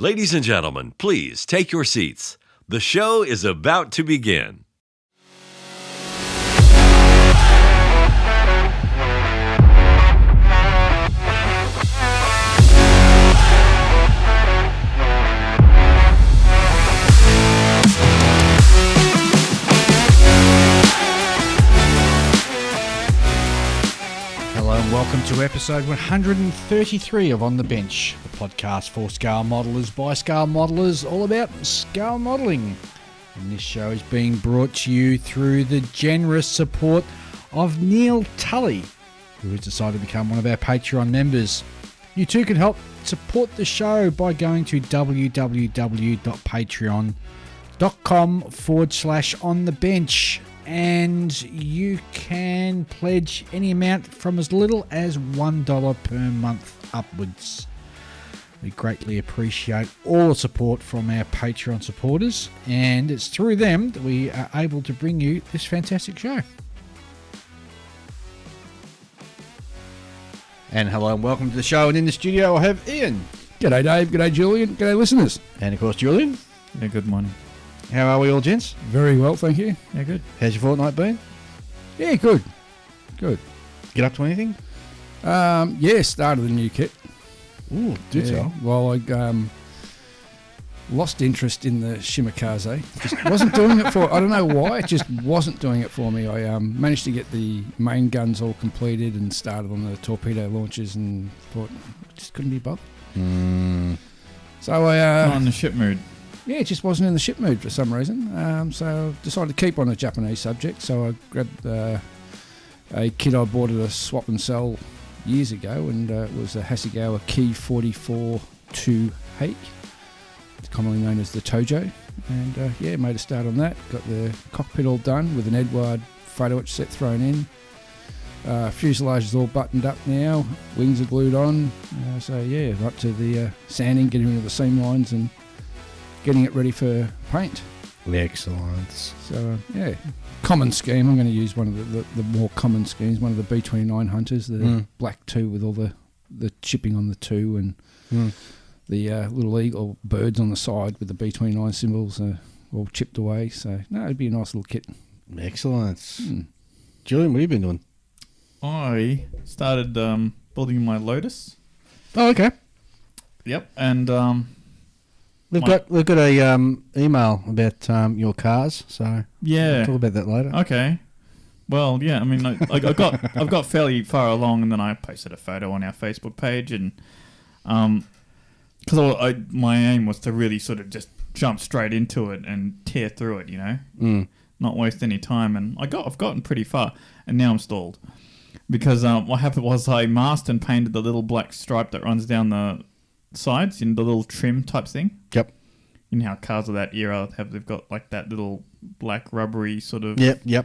Ladies and gentlemen, please take your seats. The show is about to begin. Welcome to episode 133 of On the Bench, the podcast for scale modelers by scale modelers, all about scale modelling. And this show is being brought to you through the generous support of Neil Tully, who has decided to become one of our Patreon members. You too can help support the show by going to www.patreon.com/onthebench. And you can pledge any amount from as little as $1 per month upwards. We greatly appreciate all the support from our Patreon supporters, and it's through them that we are able to bring you this fantastic show. And hello and welcome to the show, and in the studio I have Ian. G'day Dave, g'day Julian, g'day listeners. And of course Julian. Yeah, good morning. How are we all, gents? Very well, thank you. Yeah, good. How's your fortnight been? Yeah, good. Good. Get up to anything? Yeah, started the new kit. Ooh, do tell. Well, I lost interest in the Shimakaze. Just wasn't doing it for, I don't know why, it just wasn't doing it for me. I managed to get the main guns all completed and started on the torpedo launchers and thought, just couldn't be bothered. So I... Not in the ship mood. Yeah, it just wasn't in the ship mood for some reason. So I decided to keep on a Japanese subject. So I grabbed a kit I bought at a swap and sell years ago, and it was a Hasegawa Key 44-2H. It's commonly known as the Tojo. And yeah, made a start on that. Got the cockpit all done with an Edward photo etch set thrown in. Fuselage is all buttoned up now. Wings are glued on. So yeah, up to the sanding, getting rid of the seam lines and getting it ready for paint. Excellent. So, yeah, common scheme. I'm going to use one of the more common schemes, one of the B-29 Hunters, the black 2 with all the chipping on the 2 and the little eagle birds on the side with the B-29 symbols all chipped away. So, no, it'd be a nice little kit. Excellent. Julian, what have you been doing? I started building my Lotus. Oh, okay. Yep, and... We've got a email about your cars, so yeah, we'll talk about that later. Okay. Well, yeah, I mean, I've got fairly far along, and then I posted a photo on our Facebook page, and because my aim was to really sort of just jump straight into it and tear through it, you know, not waste any time, and I've gotten pretty far, and now I'm stalled because what happened was I masked and painted the little black stripe that runs down the sides in the little trim type thing. Yep. You know how cars of that era they've got like that little black rubbery sort of thing. Yeah,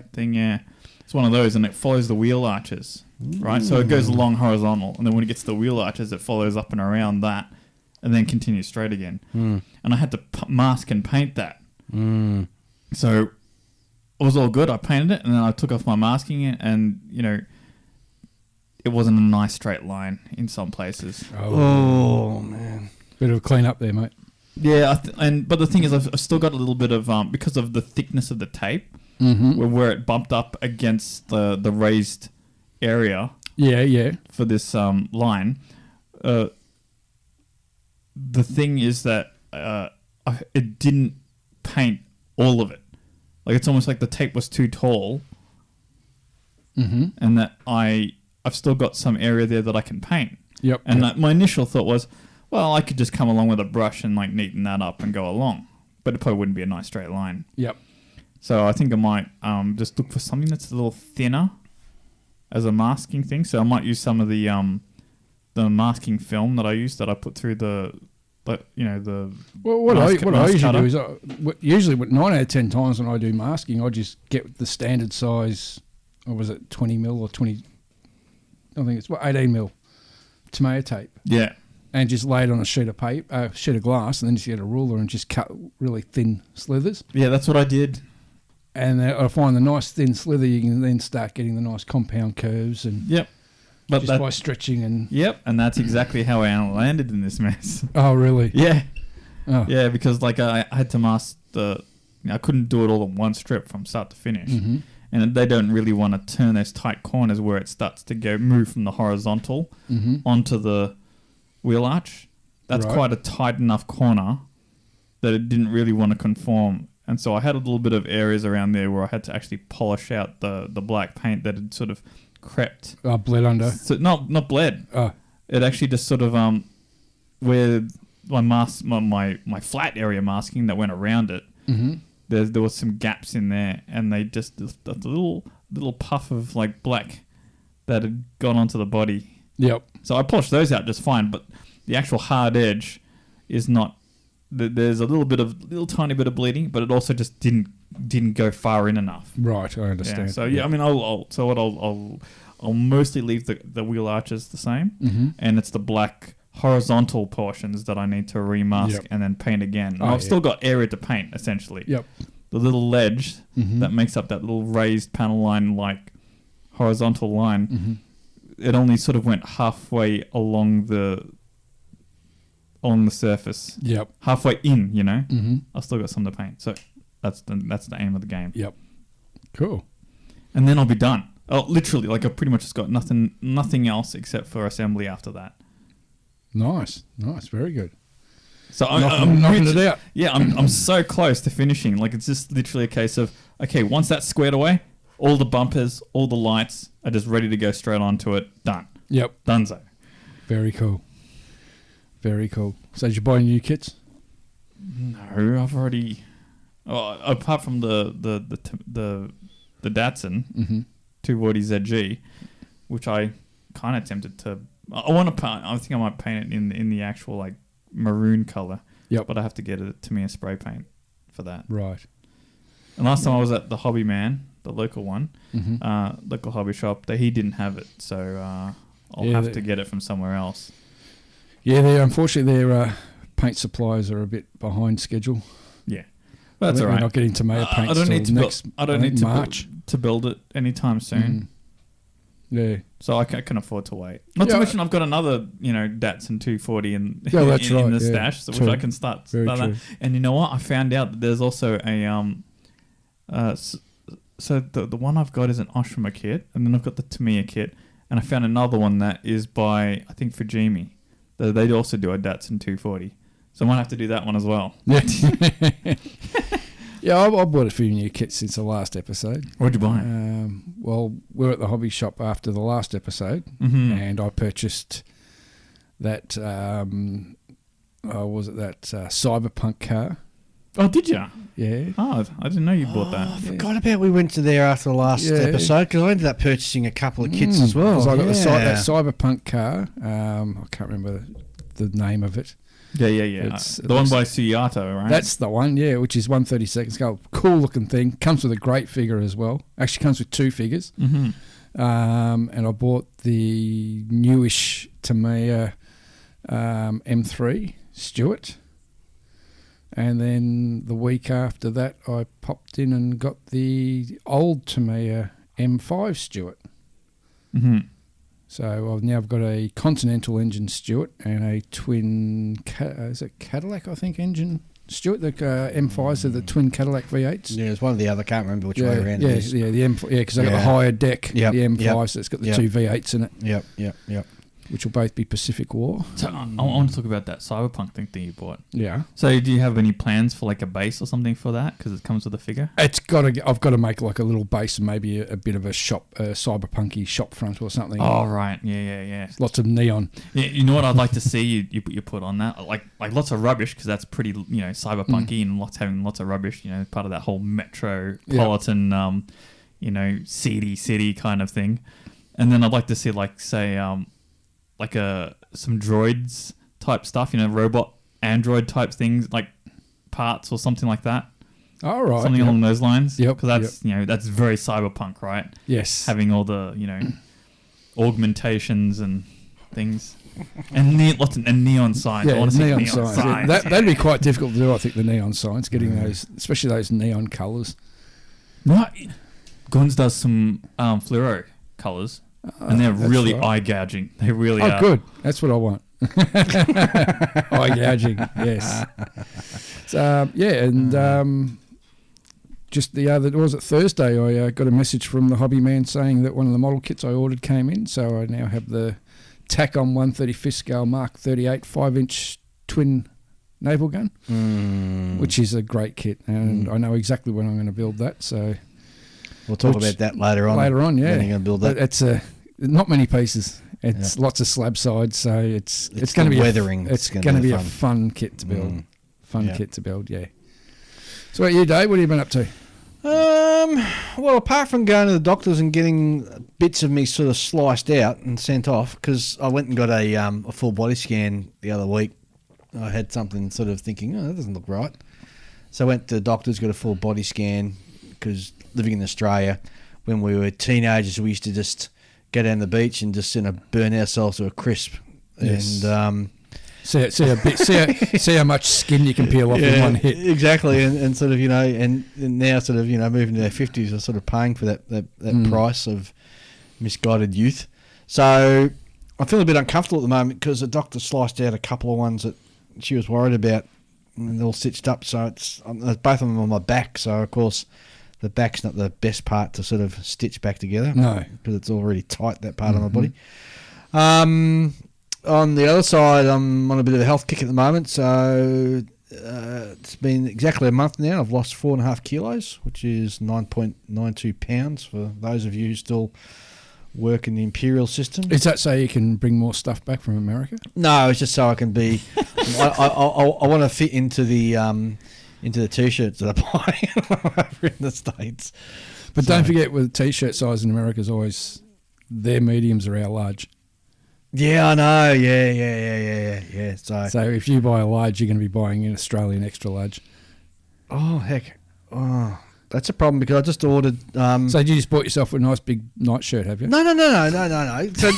it's one of those, and it follows the wheel arches, right? So it goes along horizontal, and then when it gets to the wheel arches, it follows up and around that, and then continues straight again. And I had to mask and paint that. So it was all good. I painted it, and then I took off my masking, and you know, it wasn't a nice straight line in some places. Oh man, bit of a clean up there, mate. Yeah, but the thing is, I've still got a little bit of because of the thickness of the tape, where it bumped up against the raised area. Yeah. For this line, the thing is that it didn't paint all of it. Like it's almost like the tape was too tall, and that I've still got some area there that I can paint. Yep. And my initial thought was, well, I could just come along with a brush and like neaten that up and go along, but it probably wouldn't be a nice straight line. Yep. So I think I might just look for something that's a little thinner as a masking thing. So I might use some of the masking film that I put through the. Well, what I usually do is usually 9 out of 10 times when I do masking, I just get the standard size. Or was it 20 mil or 20? I think it's 18 mil tomato tape. Yeah. And just lay it on a sheet of paper, sheet of glass, and then just get a ruler and just cut really thin slithers. Yeah, that's what I did. And I find the nice thin slither, you can then start getting the nice compound curves and But by stretching and and that's exactly how I landed in this mess. Oh, really? Yeah. Oh. Yeah, because like I had to mask I couldn't do it all in one strip from start to finish. Mm-hmm. And they don't really want to turn those tight corners where it starts to move from the horizontal onto the wheel arch. That's quite a tight enough corner that it didn't really want to conform. And so I had a little bit of areas around there where I had to actually polish out the black paint that had sort of crept. Bled under. So, not bled. Oh. It actually just sort of where my flat area masking that went around it. Mm-hmm. There was some gaps in there, and they just a little puff of like black that had gone onto the body. Yep. So I polished those out just fine, but the actual hard edge is not. There's a little tiny bit of bleeding, but it also just didn't go far in enough. Right, I understand. Yeah, so I mean, I'll mostly leave the wheel arches the same, and it's the black horizontal portions that I need to remask and then paint again. I've still got area to paint, essentially. Yep. The little ledge that makes up that little raised panel line, like horizontal line, it only sort of went halfway along the surface. Yep. Halfway in, you know. I've still got some to paint. So that's the aim of the game. Yep. Cool. And then I'll be done. Oh, literally, like I've pretty much just got nothing else except for assembly after that. Nice, very good. So I'm knocking it out. Yeah, I'm so close to finishing. Like it's just literally a case of okay, once that's squared away, all the bumpers, all the lights are just ready to go straight onto it. Done. Yep. Donezo. Very cool. Very cool. So did you buy new kits? No, I've already. Oh, apart from the Datsun 240 ZG, which I kind of tempted to. I want to paint. I think I might paint it in the actual like maroon color. Yep. But I have to get it to me a spray paint for that. Right. And last time I was at the Hobby Man, the local one, local hobby shop, he didn't have it, so I'll have to get it from somewhere else. Yeah, unfortunately their paint suppliers are a bit behind schedule. Yeah, but that's all right. We're not getting tomato paint. I don't need to next, I don't need to March to build it anytime soon. Yeah. So I can afford to wait. Not to mention I've got another, Datsun 240 in the stash, which I can start that. And you know what? I found out that there's also a so the one I've got is an Oshima kit, and then I've got the Tamiya kit, and I found another one that is by I think Fujimi. They also do a Datsun 240, so I might have to do that one as well. Yeah, I bought a few new kits since the last episode. What'd you buy? Well, we were at the hobby shop after the last episode, and I purchased that. Cyberpunk car. Oh, did you? Yeah. Oh, I didn't know you bought that. I forgot about we went to there after the last episode because I ended up purchasing a couple of kits as well. I got that Cyberpunk car. I can't remember the name of it. Yeah. It's the one by Suyato, right? That's the one, yeah, which is 132nd scale. Cool looking thing. Comes with a great figure as well. Actually comes with two figures. And I bought the newish Tamiya M3 Stuart. And then the week after that, I popped in and got the old Tamiya M5 Stuart. So I've got a Continental engine Stuart and a twin, Cadillac, I think, engine Stuart. The M5s are the twin Cadillac V8s. Yeah, it's one of the other. I can't remember which way around it is. Yeah, the M5, because they've got the higher deck, the M5, so it's got the two V8s in it. Yep. Which will both be Pacific War. So I want to talk about that Cyberpunk thing that you bought. Yeah. So do you have any plans for like a base or something for that? Because it comes with a figure. I've got to make like a little base and maybe a bit of a cyberpunky shop front or something. Oh right, yeah. Lots of neon. Yeah, you know what I'd like to see you put on that, like lots of rubbish, because that's pretty cyberpunky and having lots of rubbish. Part of that whole metropolitan seedy city kind of thing. And then I'd like to see some droids type stuff, robot android type things, like parts or something like that. All right, something along those lines. Yep, because that's that's very cyberpunk, right? Yes, having all the augmentations and things, and neon signs. Yeah, I want to see neon signs. signs. Yeah, that'd be quite difficult to do. I think the neon signs, getting those, especially those neon colours. Right, Guns does some fluoro colours. And they're really eye-gouging. They really are. Oh, good. That's what I want. Eye gouging, yes. So, just the other, was it Thursday, I got a message from the hobby man saying that one of the model kits I ordered came in, so I now have the TACOM 135th scale Mark 38 5-inch twin naval gun, which is a great kit, and I know exactly when I'm going to build that, so... We'll talk about that later on. Later on, yeah. When you're going to build that. But it's not many pieces. It's lots of slab sides, so it's going to be weathering. It's going to be a fun kit to build. Kit to build, yeah. So, what about you, Dave? What have you been up to? Well, apart from going to the doctors and getting bits of me sort of sliced out and sent off, because I went and got a full body scan the other week. I had something sort of thinking, that doesn't look right. So I went to the doctors, got a full body scan, because living in Australia, when we were teenagers, we used to just go down the beach and just burn ourselves to a crisp. Yes. And see how much skin you can peel off in one hit. Exactly, and sort of and now sort of moving to their 50s are sort of paying for that price of misguided youth. So I feel a bit uncomfortable at the moment because the doctor sliced out a couple of ones that she was worried about, and they're all stitched up. So it's both of them on my back. So of course the back's not the best part to sort of stitch back together. No, because it's already tight, that part of my body. On the other side, I'm on a bit of a health kick at the moment, so it's been exactly a month now. I've lost 4.5 kilos, which is 9.92 pounds for those of you who still work in the imperial system. Is that so you can bring more stuff back from America? No, it's just so I can be... I want to fit into the T-shirts that I'm buying over in the States. But don't forget, with T-shirt size in America is always... Their mediums are our large. Yeah, I know. Yeah. So if you buy a large, you're going to be buying an Australian extra large. Oh, heck. Oh, that's a problem because I just ordered... So you just bought yourself a nice big nightshirt, have you? No. So,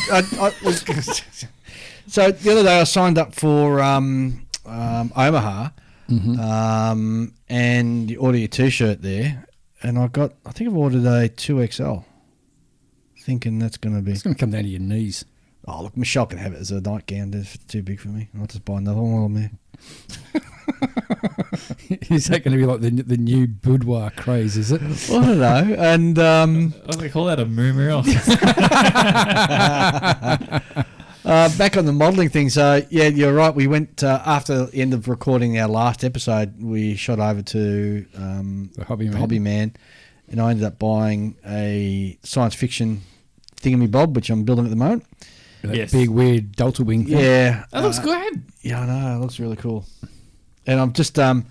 so the other day I signed up for Omaha and you order your T-shirt there, and I think I've ordered a 2XL, thinking that's going to be... It's going to come down to your knees. Oh, look, Michelle can have it as a nightgown if it's too big for me. I'll just buy another one while I'm there. Is that going to be like the new boudoir craze, is it? Well, I don't know. And they call that a moo. back on the modelling thing. So, yeah, you're right. We went, after the end of recording our last episode, we shot over to the Hobby Man, and I ended up buying a science fiction thingamabob, which I'm building at the moment. That big weird Delta wing thing. Yeah, that looks good. Yeah, I know. It looks really cool. And I'm just sort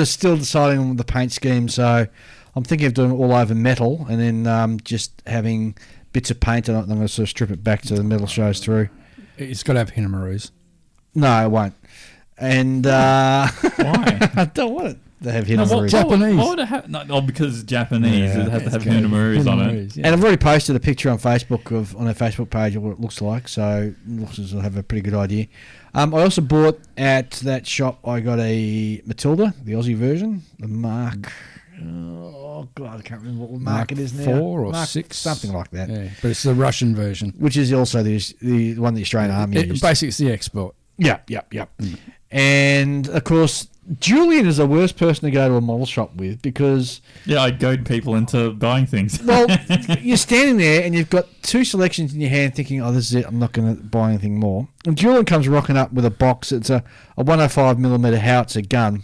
of still deciding on the paint scheme. So I'm thinking of doing it all over metal, and then just having bits of paint, and I'm going to sort of strip it back so the metal shows through. It's got to have Hinamaroos. No, it won't. And why? I don't want it to have Hinamaroos. Japanese. Why would it have? No, because it's Japanese. It has to have Hinamaroos on it. Yeah. And I've already posted a picture on Facebook on our Facebook page of what it looks like, so listeners will have a pretty good idea. I also bought at that shop, I got a Matilda, the Aussie version, the Mark... Oh, God, I can't remember what mark it is now. 4 or Mark 6? Something like that. Yeah, but it's the Russian version. Which is also the one the Australian Army used. Basically, it's the export. Yep. And, of course, Julian is the worst person to go to a model shop with because... Yeah, I goad people into buying things. Well, you're standing there and you've got 2 selections in your hand thinking, oh, this is it, I'm not going to buy anything more. And Julian comes rocking up with a box. It's a 105mm howitzer gun,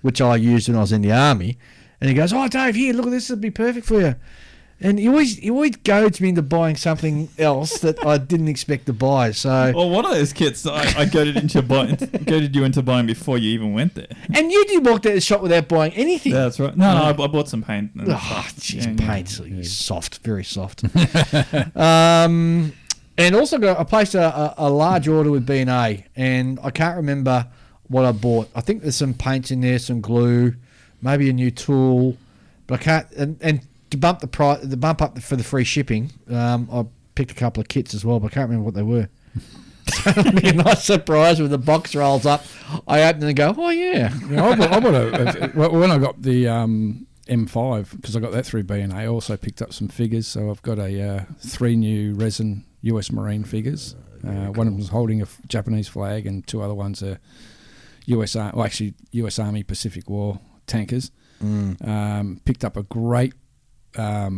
which I used when I was in the Army. And he goes, oh, Dave, here, look at this. It'll be perfect for you. And he always goads me into buying something else that I didn't expect to buy. So, well, one of those kits I goaded you into buying before you even went there. And you did walk out the shop without buying anything. Yeah, that's right. No, I bought some paint. Oh, jeez, paint's soft, very soft. And also I placed a large order with B&A, and I can't remember what I bought. I think there's some paints in there, some glue, maybe a new tool, but I can't. And to bump the price, the bump up for the free shipping, I picked a couple of kits as well, but I can't remember what they were. It'll be a nice surprise when the box rolls up. I open it and go, oh yeah. I bought when I got the M5, because I got that through B&A, I also picked up some figures. So I've got 3 new resin US Marine figures. One of them was holding a Japanese flag, and two other ones are US Army Pacific War tankers. Picked up a great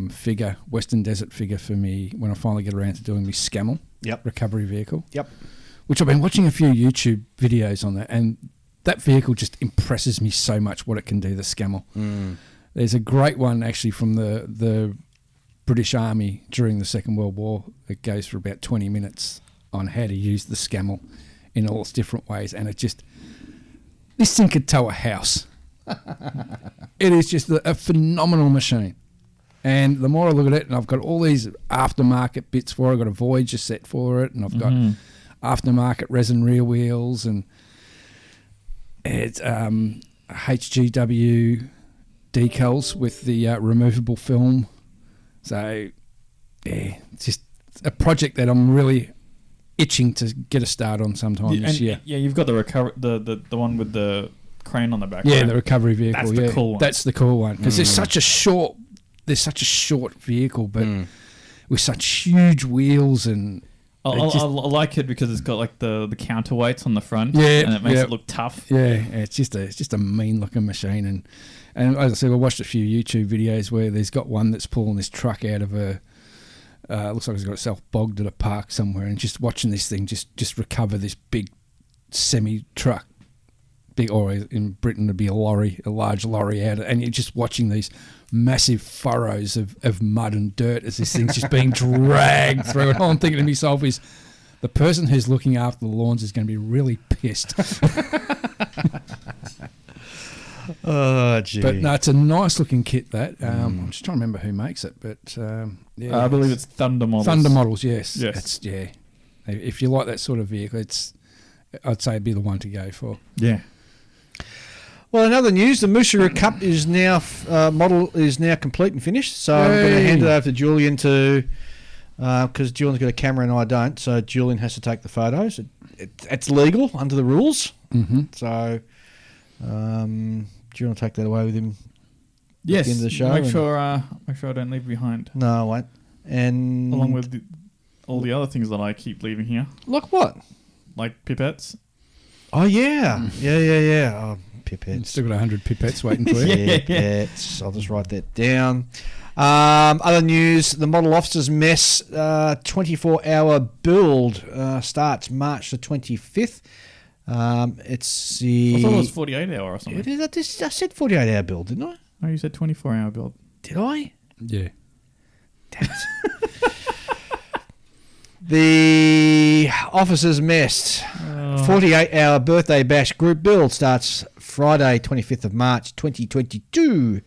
figure, Western Desert figure for me when I finally get around to doing my Scamel recovery vehicle. Yep. Which I've been watching a few YouTube videos on that, and that vehicle just impresses me so much what it can do, the Scamel. There's a great one actually from the British Army during the Second World War. It goes for about 20 minutes on how to use the Scamel in all its different ways, and this thing could tow a house. It is just a phenomenal machine. And the more I look at it, and I've got all these aftermarket bits for it. I've got a Voyager set for it, and I've got aftermarket resin rear wheels, and it's HGW decals with the removable film. So, yeah, it's just a project that I'm really itching to get a start on sometime this year. Yeah, you've got the one with the crane on the back. Yeah, right? the recovery vehicle. That's the cool one. That's the cool one because there's such a short vehicle, but with such huge wheels and. I like it because it's got like the counterweights on the front, and it makes it look tough. Yeah, it's just a mean looking machine, and as I said, I watched a few YouTube videos where there's got one that's pulling this truck out of a. Looks like it's got itself bogged at a park somewhere, and just watching this thing just recover this big semi truck, or in Britain it'd be a large lorry out, and you're just watching these massive furrows of mud and dirt as this thing's just being dragged through. And all I'm thinking to myself is, the person who's looking after the lawns is going to be really pissed. Oh, gee. But no, it's a nice looking kit. That I'm just trying to remember who makes it, but I believe it's Thunder Models. Thunder Models, yes. Yes. If you like that sort of vehicle, I'd say it'd be the one to go for. Yeah. Well, in other news, the Musings Cup is now model is now complete and finished. So I'm going to hand it over to Julian because Julian's got a camera and I don't. So Julian has to take the photos. It's legal under the rules. Mm-hmm. So do you want to take that away with him? Yes. At the end of the show. Make sure I don't leave behind. No, I won't. And along with all the other things that I keep leaving here. Like what? Like pipettes. Oh yeah, yeah. Oh, pipettes. Still got 100 pipettes waiting for you. Pipettes. I'll just write that down. Other news: the Model Officers Mess 24-hour build starts March the 25th. It's the. I thought it was 48-hour or something. I said 48-hour build, didn't I? No, you said 24-hour build. Did I? Yeah. Damn it. The Officers Mess 48-hour birthday bash group build starts Friday, 25th of March, 2022.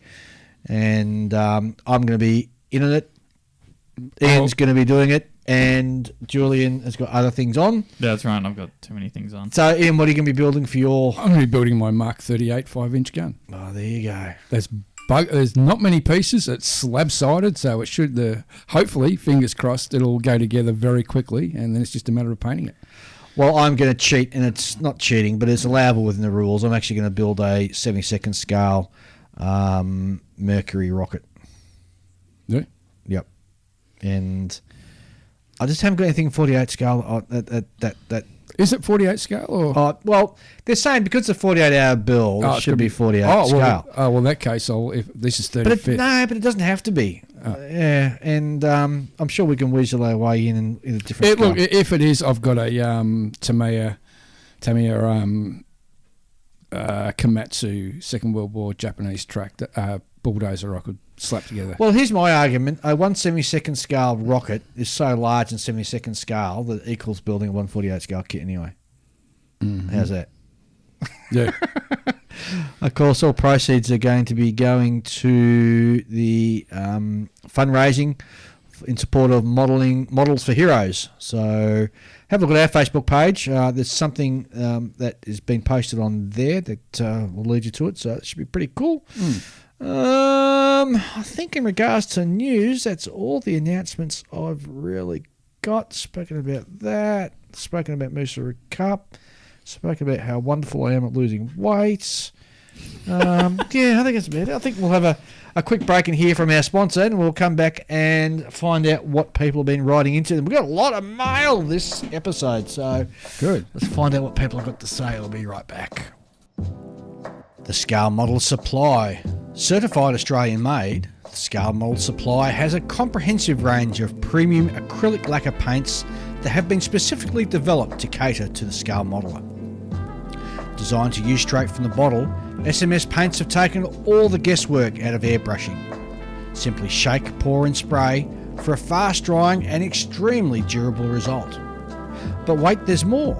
And I'm going to be in it. Ian's going to be doing it. And Julian has got other things on. Yeah, that's right. I've got too many things on. So, Ian, what are you going to be building for your... I'm going to be building my Mark 38 5-inch gun. Oh, there you go. There's not many pieces. It's slab-sided, so it should, hopefully, fingers crossed, it'll go together very quickly, and then it's just a matter of painting it. Well, I'm going to cheat, and it's not cheating, but it's allowable within the rules. I'm actually going to build a 72nd scale Mercury rocket. Yeah? Yep. And I just haven't got anything 48 scale. That Is it 48 scale? Or? Well, they're saying because it's a 48-hour build, it should be 48 scale. Well, in that case, if this is 35th. But it doesn't have to be. Yeah, and I'm sure we can weasel our way in a different scale. Look, if it is, I've got a Tamiya Komatsu Second World War Japanese tractor bulldozer I could slap together. Well, here's my argument. A 1/72nd scale rocket is so large in 72nd scale that it equals building a 1/48 scale kit anyway. Mm-hmm. How's that? Yeah. Of course, all proceeds are going to be going to the fundraising in support of Models for Heroes. So have a look at our Facebook page. There's something that has been posted on there that will lead you to it. So it should be pretty cool. I think in regards to news, that's all the announcements I've really got. Spoken about that. Spoken about Musings Cup. Spoken about how wonderful I am at losing weight. Yeah, I think that's about it. I think we'll have a quick break and hear from our sponsor, and we'll come back and find out what people have been writing into them. We've got a lot of mail this episode, so good. Let's find out what people have got to say. I'll be right back. The Scale Model Supply. Certified Australian made, the Scale Model Supply has a comprehensive range of premium acrylic lacquer paints that have been specifically developed to cater to the scale modeller. Designed to use straight from the bottle, SMS paints have taken all the guesswork out of airbrushing. Simply shake, pour and spray for a fast drying and extremely durable result. But wait, there's more.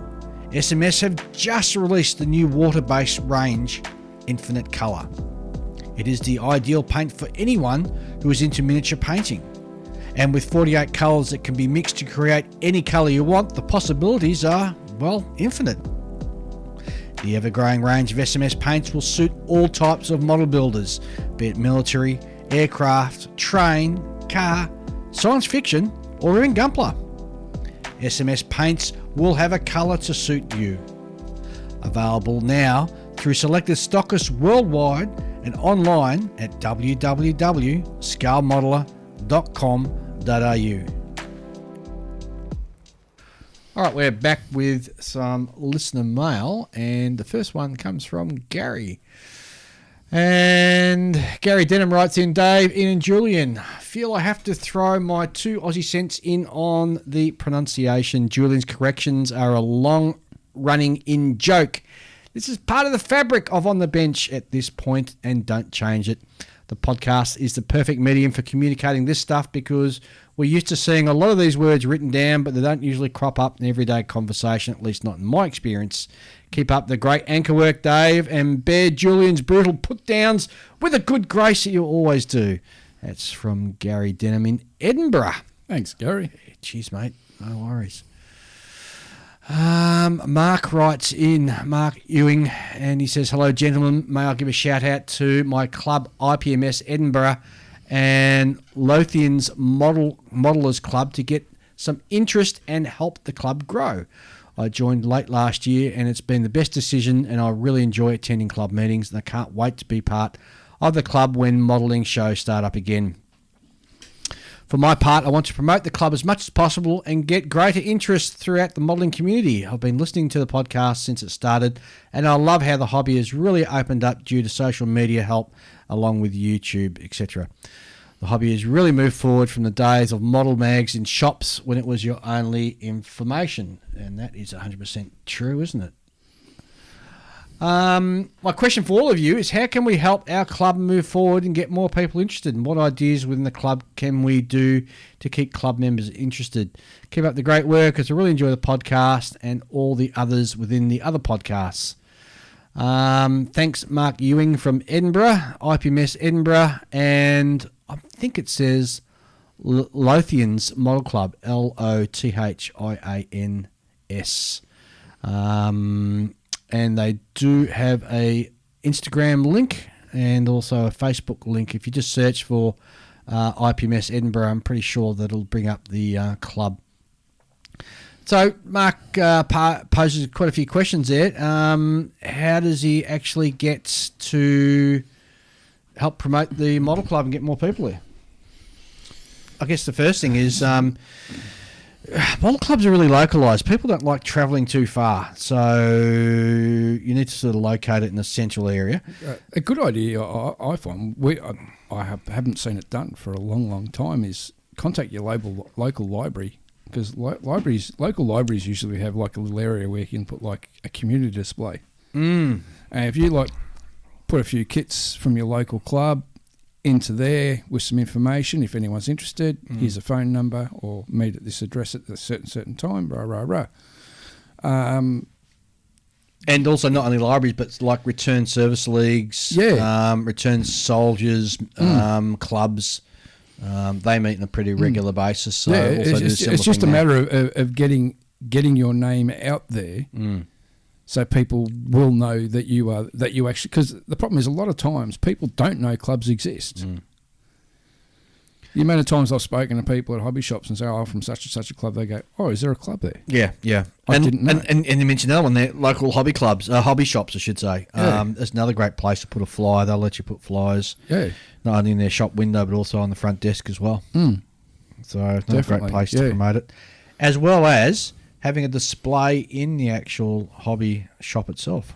SMS have just released the new water-based range, Infinite Colour. It is the ideal paint for anyone who is into miniature painting. And with 48 colours that can be mixed to create any colour you want, the possibilities are, well, infinite. The ever-growing range of SMS paints will suit all types of model builders, be it military, aircraft, train, car, science fiction, or even Gunpla. SMS paints will have a colour to suit you. Available now through selected stockists worldwide and online at www.scalemodeller.com.au. All right, we're back with some listener mail, and the first one comes from Gary. And Gary Denham writes in, Dave, Ian and Julian, feel I have to throw my 2 Aussie cents in on the pronunciation. Julian's corrections are a long-running in-joke. This is part of the fabric of On the Bench at this point, and don't change it. The podcast is the perfect medium for communicating this stuff because we're used to seeing a lot of these words written down, but they don't usually crop up in everyday conversation, at least not in my experience. Keep up the great anchor work, Dave, and bear Julian's brutal put-downs with a good grace that you always do. That's from Gary Denham in Edinburgh. Thanks, Gary. Cheers, mate. No worries. Mark writes in, Mark Ewing, and he says, hello, gentlemen. May I give a shout-out to my club, IPMS Edinburgh, and Lothian's Modelers Club to get some interest and help the club grow. I joined late last year, and it's been the best decision, and I really enjoy attending club meetings, and I can't wait to be part of the club when modelling shows start up again. For my part, I want to promote the club as much as possible and get greater interest throughout the modelling community. I've been listening to the podcast since it started, and I love how the hobby has really opened up due to social media help, along with YouTube, etc. The hobby has really moved forward from the days of model mags in shops when it was your only information, and that is 100% true, isn't it? My question for all of you is, how can we help our club move forward and get more people interested? And what ideas within the club can we do to keep club members interested? Keep up the great work, because I really enjoy the podcast and all the others within the other podcasts. Thanks, Mark Ewing from Edinburgh, IPMS Edinburgh, and I think it says Lothian's Model Club, Lothians. And they do have a Instagram link and also a Facebook link. If you just search for IPMS Edinburgh, I'm pretty sure that it'll bring up the club. So Mark poses quite a few questions there. How does he actually get to help promote the model club and get more people there? I guess the first thing is model clubs are really localised. People don't like travelling too far, so you need to sort of locate it in a central area. A good idea, I find, I haven't seen it done for a long, long time, is contact your local library, because local libraries usually have like a little area where you can put like a community display. And if you like put a few kits from your local club into there with some information, if anyone's interested, here's a phone number, or meet at this address at a certain time, and also not only libraries, but like return service leagues, return soldiers, clubs. They meet on a pretty regular basis. So it's just a matter of getting your name out there. So people will know that you actually, because the problem is a lot of times people don't know clubs exist. The amount of times I've spoken to people at hobby shops and say, "Oh, I'm from such and such a club," they go, "Oh, is there a club there?" Yeah. I didn't know. And you mentioned another one there, local hobby clubs, hobby shops, I should say. Yeah. There's another great place to put a flyer. They'll let you put flyers, Yeah. not only in their shop window, but also on the front desk as well. So it's another great place to promote it. As well as having a display in the actual hobby shop itself.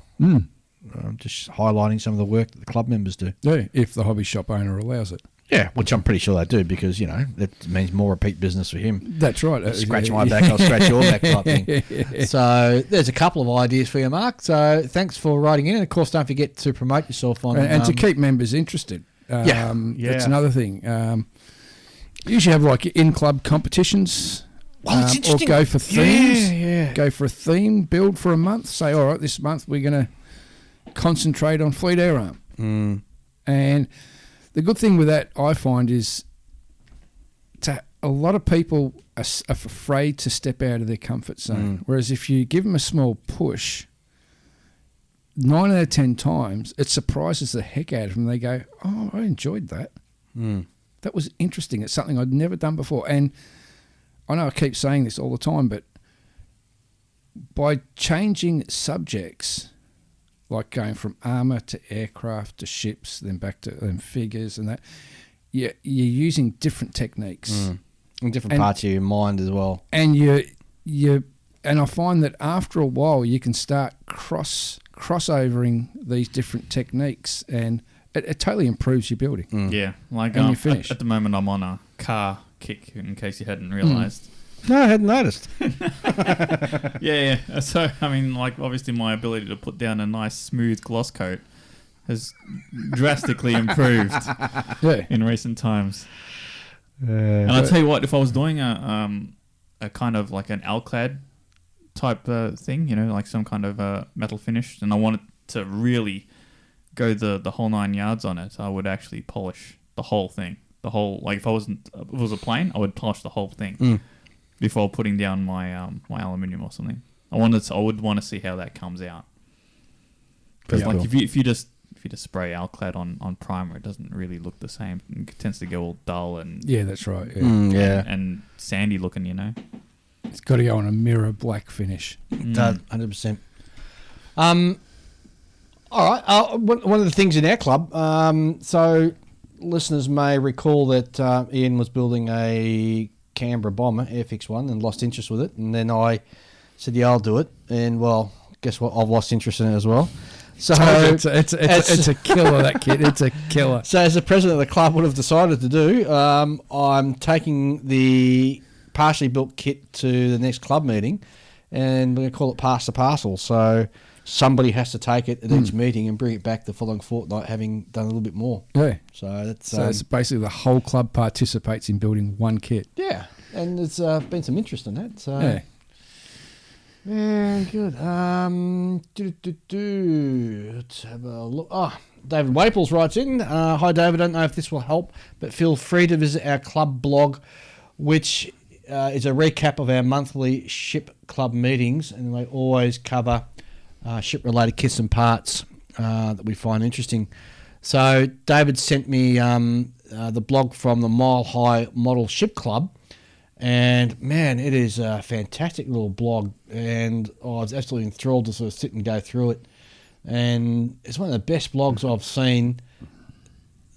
Just highlighting some of the work that the club members do. Yeah, if the hobby shop owner allows it. Yeah, which I'm pretty sure they do because, that means more repeat business for him. That's right. Scratch my back, I'll scratch your back type thing. So there's a couple of ideas for you, Mark. So thanks for writing in. And, of course, don't forget to promote yourself on... And to keep members interested. That's another thing. You usually have like in-club competitions. Well, it's interesting. Or go for themes. Yeah. Go for a theme, build for a month. Say, all right, this month we're going to concentrate on fleet air arm. And the good thing with that, I find, is a lot of people are afraid to step out of their comfort zone. Whereas if you give them a small push, 9 out of 10 times, it surprises the heck out of them. They go, "Oh, I enjoyed that. That was interesting. It's something I'd never done before." And I know I keep saying this all the time, but by changing subjects, like going from armour to aircraft to ships, then back to figures and that, you're using different techniques. And different parts of your mind as well. And and I find that after a while you can start crossovering these different techniques, and it totally improves your building. Yeah, like and you finish. At the moment I'm on a car kick, in case you hadn't realised. No, I hadn't noticed. Yeah. So, I mean, like, obviously my ability to put down a nice smooth gloss coat has drastically improved in recent times. And I'll tell you what, if I was doing a kind of like an Alclad type thing, like some kind of metal finish, and I wanted to really go the whole 9 yards on it, I would actually polish the whole thing. Like if it was a plane, I would polish the whole thing before putting down my my aluminium or something. I would want to see how that comes out. Because if you just spray Alclad on primer, it doesn't really look the same. It tends to go all dull and that's right. Yeah. And sandy looking, It's got to go on a mirror black finish. 100%. All right. One of the things in our club, so listeners may recall that Ian was building a Canberra bomber, Airfix one, and lost interest with it. And then I said, "Yeah, I'll do it." And well, guess what? I've lost interest in it as well. So it's a killer, that kit. It's a killer. So as the president of the club would have decided to do, I'm taking the partially built kit to the next club meeting, and we're going to call it Pass the Parcel. So somebody has to take it at each meeting and bring it back the following fortnight, having done a little bit more. Yeah. So that's it's basically the whole club participates in building one kit. Yeah, and there's been some interest in that. So. Yeah. Very good. Let's have a look. Oh, David Waples writes in. Hi, David. I don't know if this will help, but feel free to visit our club blog, which is a recap of our monthly ship club meetings, and they always cover ship-related kits and parts that we find interesting. So David sent me the blog from the Mile High Model Ship Club, and man, it is a fantastic little blog, and I was absolutely enthralled to sort of sit and go through it. And it's one of the best blogs I've seen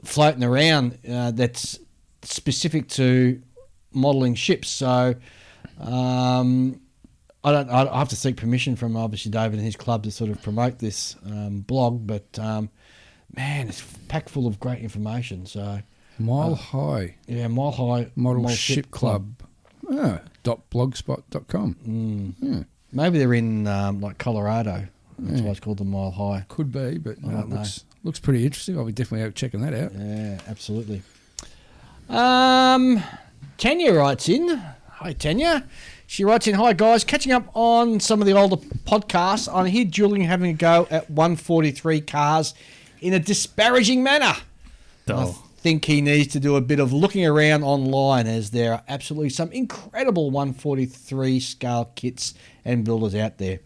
floating around that's specific to modelling ships. So I have to seek permission from obviously David and his club to sort of promote this blog, but man, it's packed full of great information. So Mile High. Yeah, Mile High Model Ship Club. .blogspot.com. Yeah. Maybe they're in like Colorado. That's why it's called the Mile High. Could be, but looks pretty interesting. I'll be definitely out checking that out. Yeah, absolutely. Tanya writes in. Hi, Tanya. She writes in, "Hi guys, catching up on some of the older podcasts. I hear Julian having a go at 143 cars in a disparaging manner. I think he needs to do a bit of looking around online, as there are absolutely some incredible 143 scale kits and builders out there.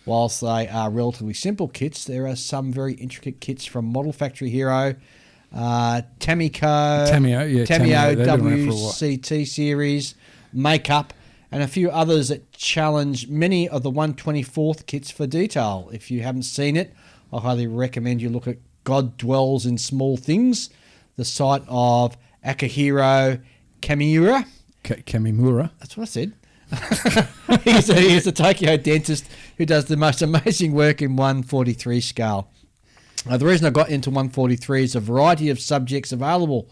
Whilst they are relatively simple kits, there are some very intricate kits from Model Factory Hero, Tamio WCT series, Makeup, and a few others that challenge many of the 124th kits for detail. If you haven't seen it, I highly recommend you look at God Dwells in Small Things, the site of Akihiro Kamimura. Kamimura. That's what I said. He's a Tokyo dentist who does the most amazing work in 143 scale. The reason I got into 143 is a variety of subjects available.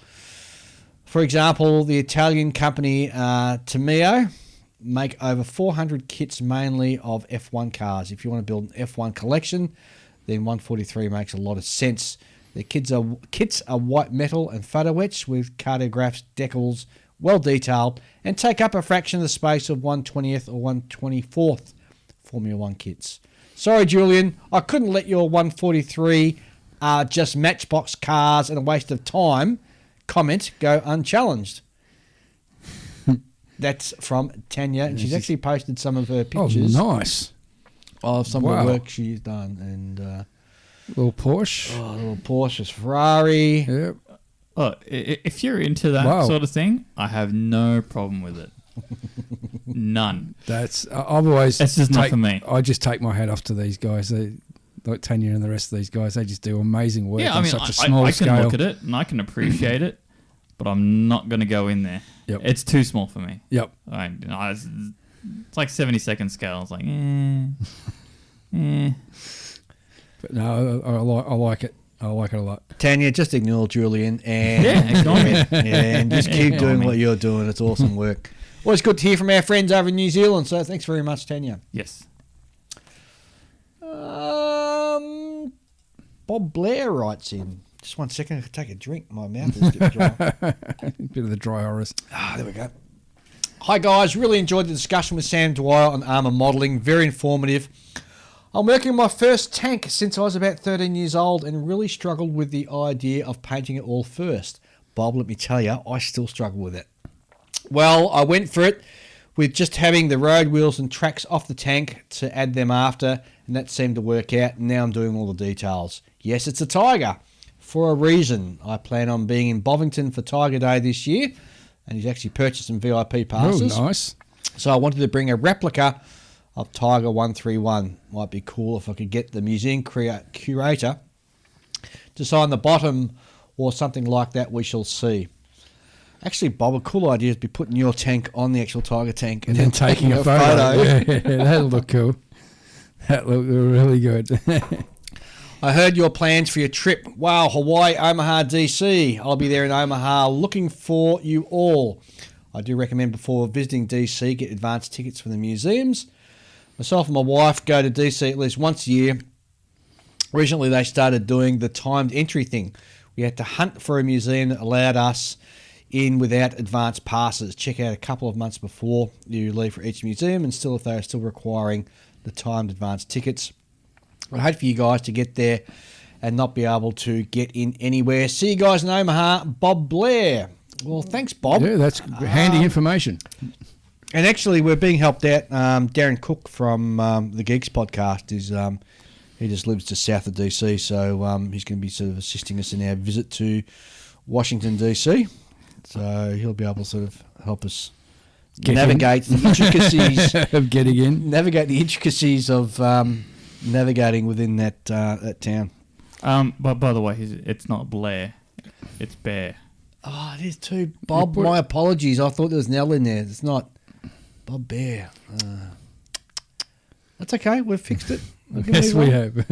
For example, the Italian company Tamio make over 400 kits mainly of F1 cars. If you want to build an F1 collection, then 143 makes a lot of sense. The kits are white metal and photo etched with cartographs, decals, well detailed, and take up a fraction of the space of 1/20th or 1/24th Formula 1 kits. Sorry, Julian, I couldn't let your 143 just matchbox cars and a waste of time comment go unchallenged. That's from Tanya, and she's actually posted some of her pictures. Oh, nice. Of some of the work she's done. And little Porsche. Little Porsche, Ferrari. Yep. Oh, if you're into that sort of thing, I have no problem with it. None. I've always. It's just not for me. I just take my hat off to these guys. They, like Tanya and the rest of these guys, they just do amazing work on such a small scale. I can look at it and I can appreciate it, but I'm not going to go in there. Yep. It's too small for me. Yep. It's like 70-second scale. It's like, But no, I like it. I like it a lot. Tanya, just ignore Julian and ignore me. And just keep doing what you're doing. It's awesome work. Always good to hear from our friends over in New Zealand. So thanks very much, Tanya. Yes. Bob Blair writes in. Just 1 second, I can take a drink. My mouth is a bit dry. Bit of the dry horrors. There we go. Hi guys, really enjoyed the discussion with Sam Dwyer on armour modelling. Very informative. I'm working on my first tank since I was about 13 years old and really struggled with the idea of painting it all first. Bob, let me tell you, I still struggle with it. Well, I went for it with just having the road wheels and tracks off the tank to add them after, and that seemed to work out, and now I'm doing all the details. Yes, it's a Tiger. For a reason. I plan on being in Bovington for Tiger Day this year, and he's actually purchased some VIP passes. Oh, nice. So I wanted to bring a replica of Tiger 131. Might be cool if I could get the museum curator to sign the bottom or something like that. We shall see. Actually, Bob, a cool idea is to be putting your tank on the actual Tiger tank and then taking a photo. Yeah, that'll look cool. That look really good. I heard your plans for your trip. Wow, Hawaii, Omaha, DC. I'll be there in Omaha looking for you all. I do recommend before visiting DC, get advance tickets for the museums. Myself and my wife go to DC at least once a year. Recently, they started doing the timed entry thing. We had to hunt for a museum that allowed us in without advance passes. Check out a couple of months before you leave for each museum, and still if they are still requiring the timed advance tickets. I hate for you guys to get there and not be able to get in anywhere. See you guys in Omaha. Bob Blair. Well, thanks, Bob. Yeah, that's handy information. And actually, we're being helped out. Darren Cook from the Geeks podcast he just lives just south of DC, so he's going to be sort of assisting us in our visit to Washington DC. So he'll be able to sort of help us navigate the intricacies of getting in. Navigate the intricacies of navigating within that town. But by the way, it's not Blair, it's Bear. Oh, it is too, Bob. My apologies. I thought there was an L in there. It's not. Bob Bear. That's okay. We've fixed it. Yes, we have.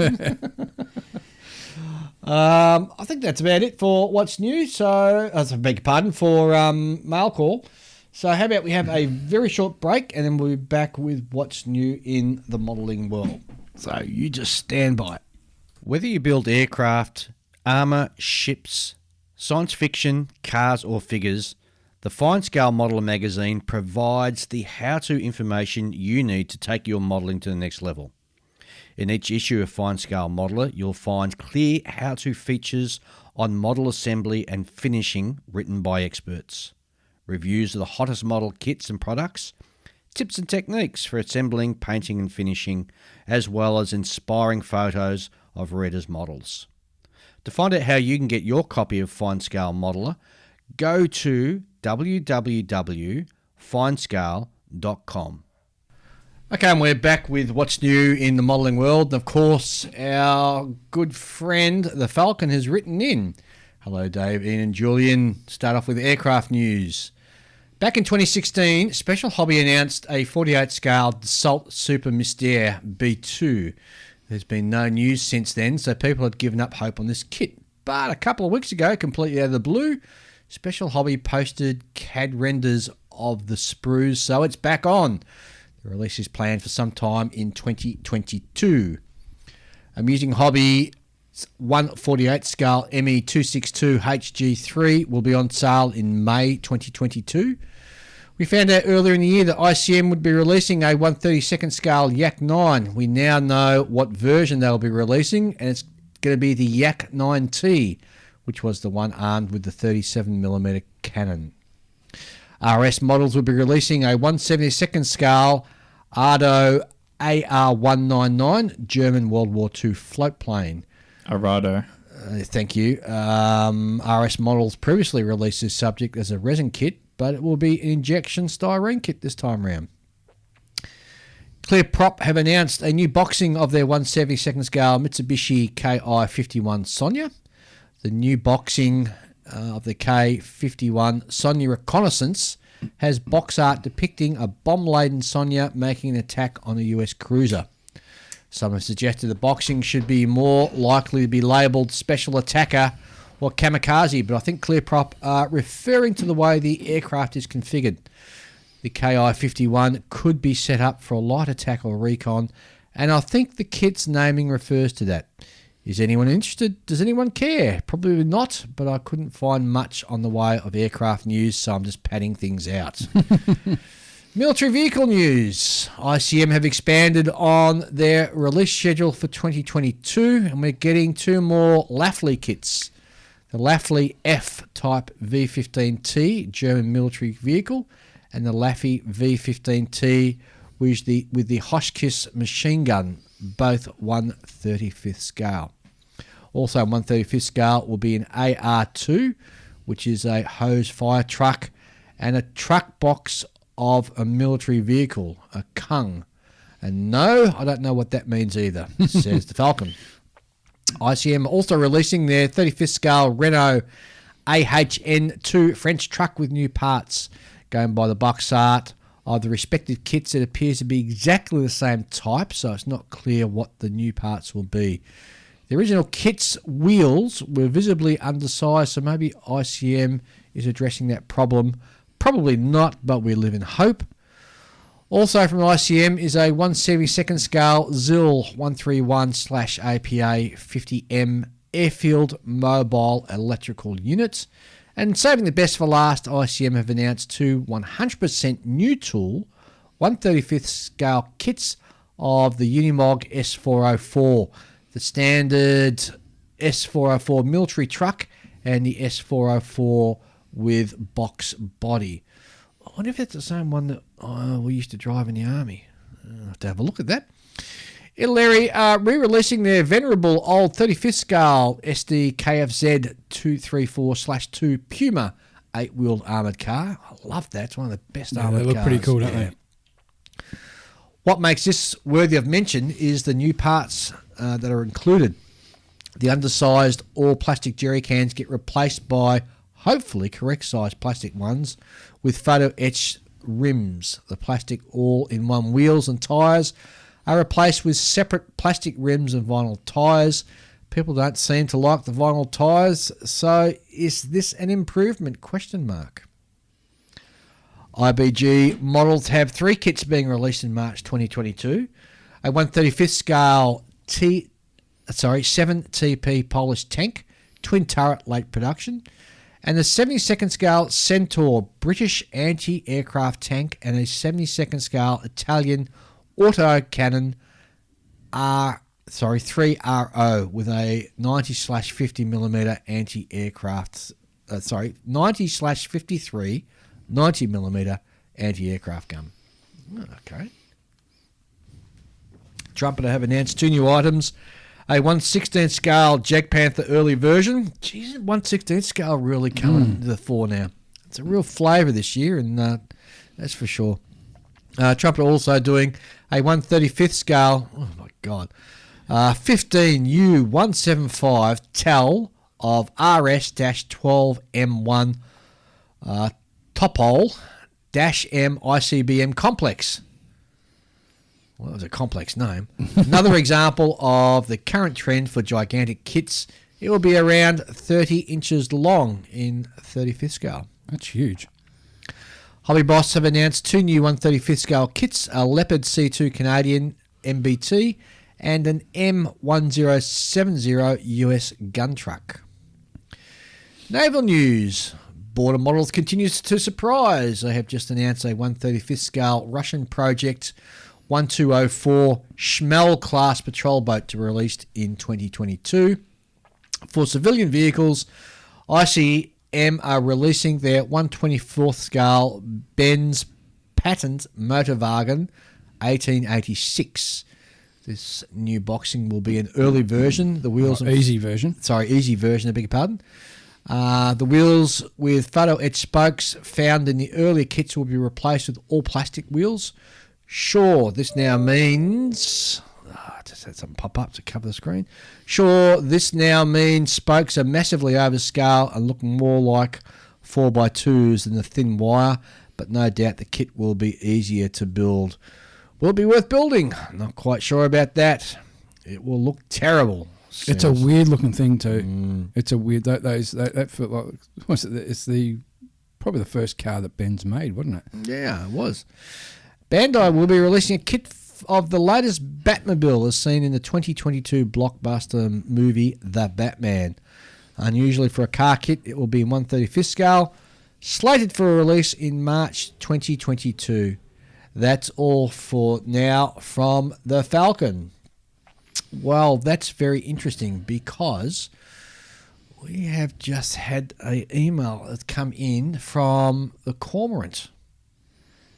I think that's about it for what's new. So, I beg your pardon, for mail call. So how about we have a very short break and then we'll be back with what's new in the modelling world. So you just stand by. Whether you build aircraft, armour, ships, science fiction, cars or figures, the Fine Scale Modeller magazine provides the how-to information you need to take your modelling to the next level. In each issue of Fine Scale Modeller, you'll find clear how-to features on model assembly and finishing written by experts, reviews of the hottest model kits and products, tips and techniques for assembling, painting and finishing, as well as inspiring photos of readers' models. To find out how you can get your copy of Fine Scale Modeler, go to www.finescale.com. Okay, and we're back with what's new in the modelling world. And of course, our good friend, the Falcon, has written in. Hello, Dave, Ian and Julian. Start off with aircraft news. Back in 2016, Special Hobby announced a 48-scale Dassault Super Mystère B2. There's been no news since then, so people had given up hope on this kit. But a couple of weeks ago, completely out of the blue, Special Hobby posted CAD renders of the sprues, so it's back on. The release is planned for some time in 2022. Amusing Hobby 148 scale ME262 HG3 will be on sale in May 2022. We found out earlier in the year that ICM would be releasing a 132nd scale Yak 9. We now know what version they'll be releasing, and it's going to be the Yak 9T, which was the one armed with the 37mm cannon. RS Models will be releasing a 172nd scale Ardo AR199 German World War II float plane. Arado. Thank you. RS Models previously released this subject as a resin kit, but it will be an injection styrene kit this time around. Clear Prop have announced a new boxing of their 172nd scale Mitsubishi Ki-51 Sonia. The new boxing of the K51 Sonia Reconnaissance has box art depicting a bomb-laden Sonia making an attack on a US cruiser. Some have suggested the boxing should be more likely to be labelled Special Attacker or Kamikaze, but I think Clear Prop are referring to the way the aircraft is configured. The Ki-51 could be set up for a light attack or recon, and I think the kit's naming refers to that. Is anyone interested? Does anyone care? Probably not, but I couldn't find much on the way of aircraft news, so I'm just padding things out. Military vehicle news. ICM have expanded on their release schedule for 2022, and we're getting two more Lafley kits. The Lafley F-type V15T German military vehicle, and the Lafley V15T with the Hotchkiss machine gun, both 1/35th scale. Also 1/35th scale will be an AR2, which is a hose fire truck, and a truck box of a military vehicle, a Kung. And no, I don't know what that means either, says the Falcon. ICM also releasing their 35th scale Renault AHN2 French truck with new parts, going by the box art of the respective kits. It appears to be exactly the same type, so it's not clear what the new parts will be. The original kit's wheels were visibly undersized, so maybe ICM is addressing that problem. Probably not, but we live in hope. Also from ICM is a 172nd scale ZIL 131/APA 50M airfield mobile electrical unit. And saving the best for last, ICM have announced two 100% new tool 1/35th scale kits of the Unimog S404, the standard S404 military truck and the S404 with box body. I wonder if that's the same one that we used to drive in the army. I'll have to have a look at that. Italy are re-releasing their venerable old 35th scale SD KFZ 234/2 Puma 8-wheeled armoured car. I love that. It's one of the best armoured cars. They look pretty cool, don't they? What makes this worthy of mention is the new parts that are included. The undersized all-plastic jerry cans get replaced by hopefully correct size plastic ones with photo-etched rims. The plastic all-in-one wheels and tyres are replaced with separate plastic rims and vinyl tyres. People don't seem to like the vinyl tyres, so is this an improvement? ? IBG models have 3 kits being released in March 2022. A 1/35th scale 7TP Polish tank, twin turret late production, and a 72nd scale Centaur British anti-aircraft tank, and a 72nd scale Italian autocannon 3RO with a 90/50mm anti-aircraft 90/53 90mm anti-aircraft gun. Okay. Trumpeter have announced 2 new items. A 1/16 scale Jag Panther early version. Jeez, 1/16 scale really coming to the fore now. It's a real flavour this year, and that's for sure. Trumpet also doing a 1/35 scale. Oh my God. 15 U175 TEL of RS-12M1 Topol -M ICBM complex. Well, that was a complex name. Another example of the current trend for gigantic kits. It will be around 30 inches long in 35th scale. That's huge. Hobby Boss have announced 2 new 135th scale kits, a Leopard C2 Canadian MBT and an M1070 US gun truck. Naval news. Border Models continues to surprise. They have just announced a 135th scale Russian project 1204 Schmel class patrol boat to be released in 2022. For civilian vehicles, ICM are releasing their 124th scale Benz patent Motorwagen 1886. This new boxing will be an early version. The wheels easy version. Sorry, easy version, I beg your pardon. The wheels with photo etched spokes found in the earlier kits will be replaced with all plastic wheels. Sure, this now means... I just had something pop up to cover the screen. Sure, this now means spokes are massively overscale and look more like 4x2s than the thin wire, but no doubt the kit will be easier to build. Will it be worth building? Not quite sure about that. It will look terrible. It's a weird looking thing too. It's a weird that felt like it's probably the first car that Ben's made, wasn't it? Yeah, it was. Bandai will be releasing a kit of the latest Batmobile as seen in the 2022 blockbuster movie The Batman. Unusually for a car kit, it will be in 1/35th scale, slated for a release in March 2022. That's all for now from the Falcon. Well, that's very interesting because we have just had an email that's come in from the Cormorant.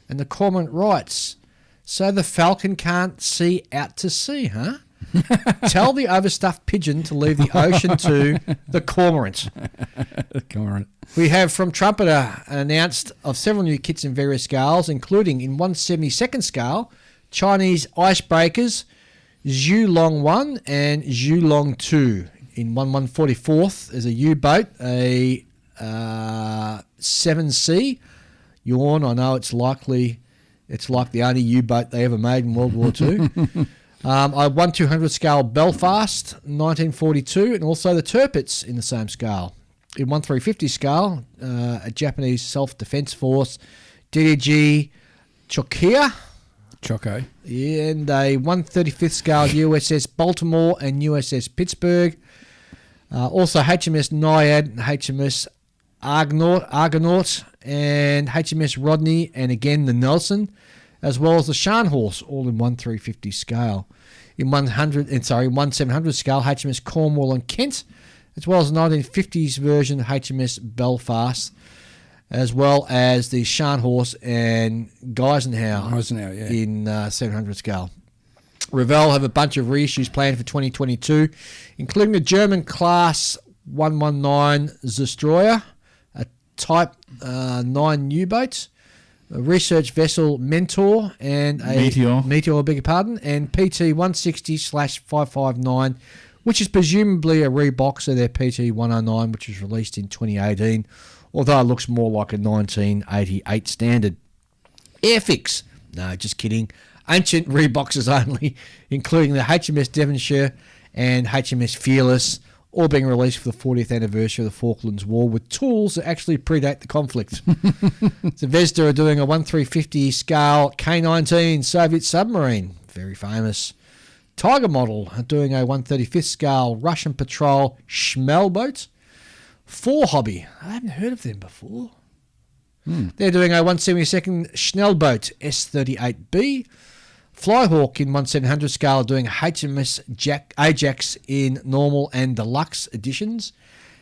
And the Cormorant writes, so the Falcon can't see out to sea, huh? Tell the overstuffed pigeon to leave the ocean to the Cormorant. The Cormorant. We have from Trumpeter announced of several new kits in various scales, including in 1/72nd scale, Chinese icebreakers, Zhulong 1 and Zhulong 2. In 1/144th, there's a U-boat, a 7C. Yawn, I know it's like the only U-boat they ever made in World War II. A 1/200 scale Belfast, 1942, and also the Tirpitz in the same scale. In 1/350 scale, a Japanese self-defense force, DDG Chokia. Choco. And a 1/35th scale USS Baltimore and USS Pittsburgh. Also HMS Naiad, HMS Argonaut, and HMS Rodney, and again the Nelson, as well as the Scharnhorst, all in 1/350 scale. In 1/700 scale, HMS Cornwall and Kent, as well as the 1950s version of HMS Belfast, as well as the Scharnhorst and Geisenhower in 700 scale. Revell have a bunch of reissues planned for 2022, including the German class 119 Destroyer, a Type 9 U-boat, a research vessel Mentor, and a Meteor, beg your pardon, and PT 160/559, which is presumably a rebox of their PT 109, which was released in 2018, although it looks more like a 1988 standard. Airfix, no, just kidding. Ancient reboxes only, including the HMS Devonshire and HMS Fearless, all being released for the 40th anniversary of the Falklands War with tools that actually predate the conflict. Zvezda are doing a 1/350 scale K-19 Soviet submarine, very famous. Tiger Model are doing a 1/35th scale Russian patrol Schmel boat. 4 Hobby, I haven't heard of them before. They're doing a 1/72nd Schnellboat S38B. Flyhawk in 1/700 scale are doing HMS Ajax in normal and deluxe editions.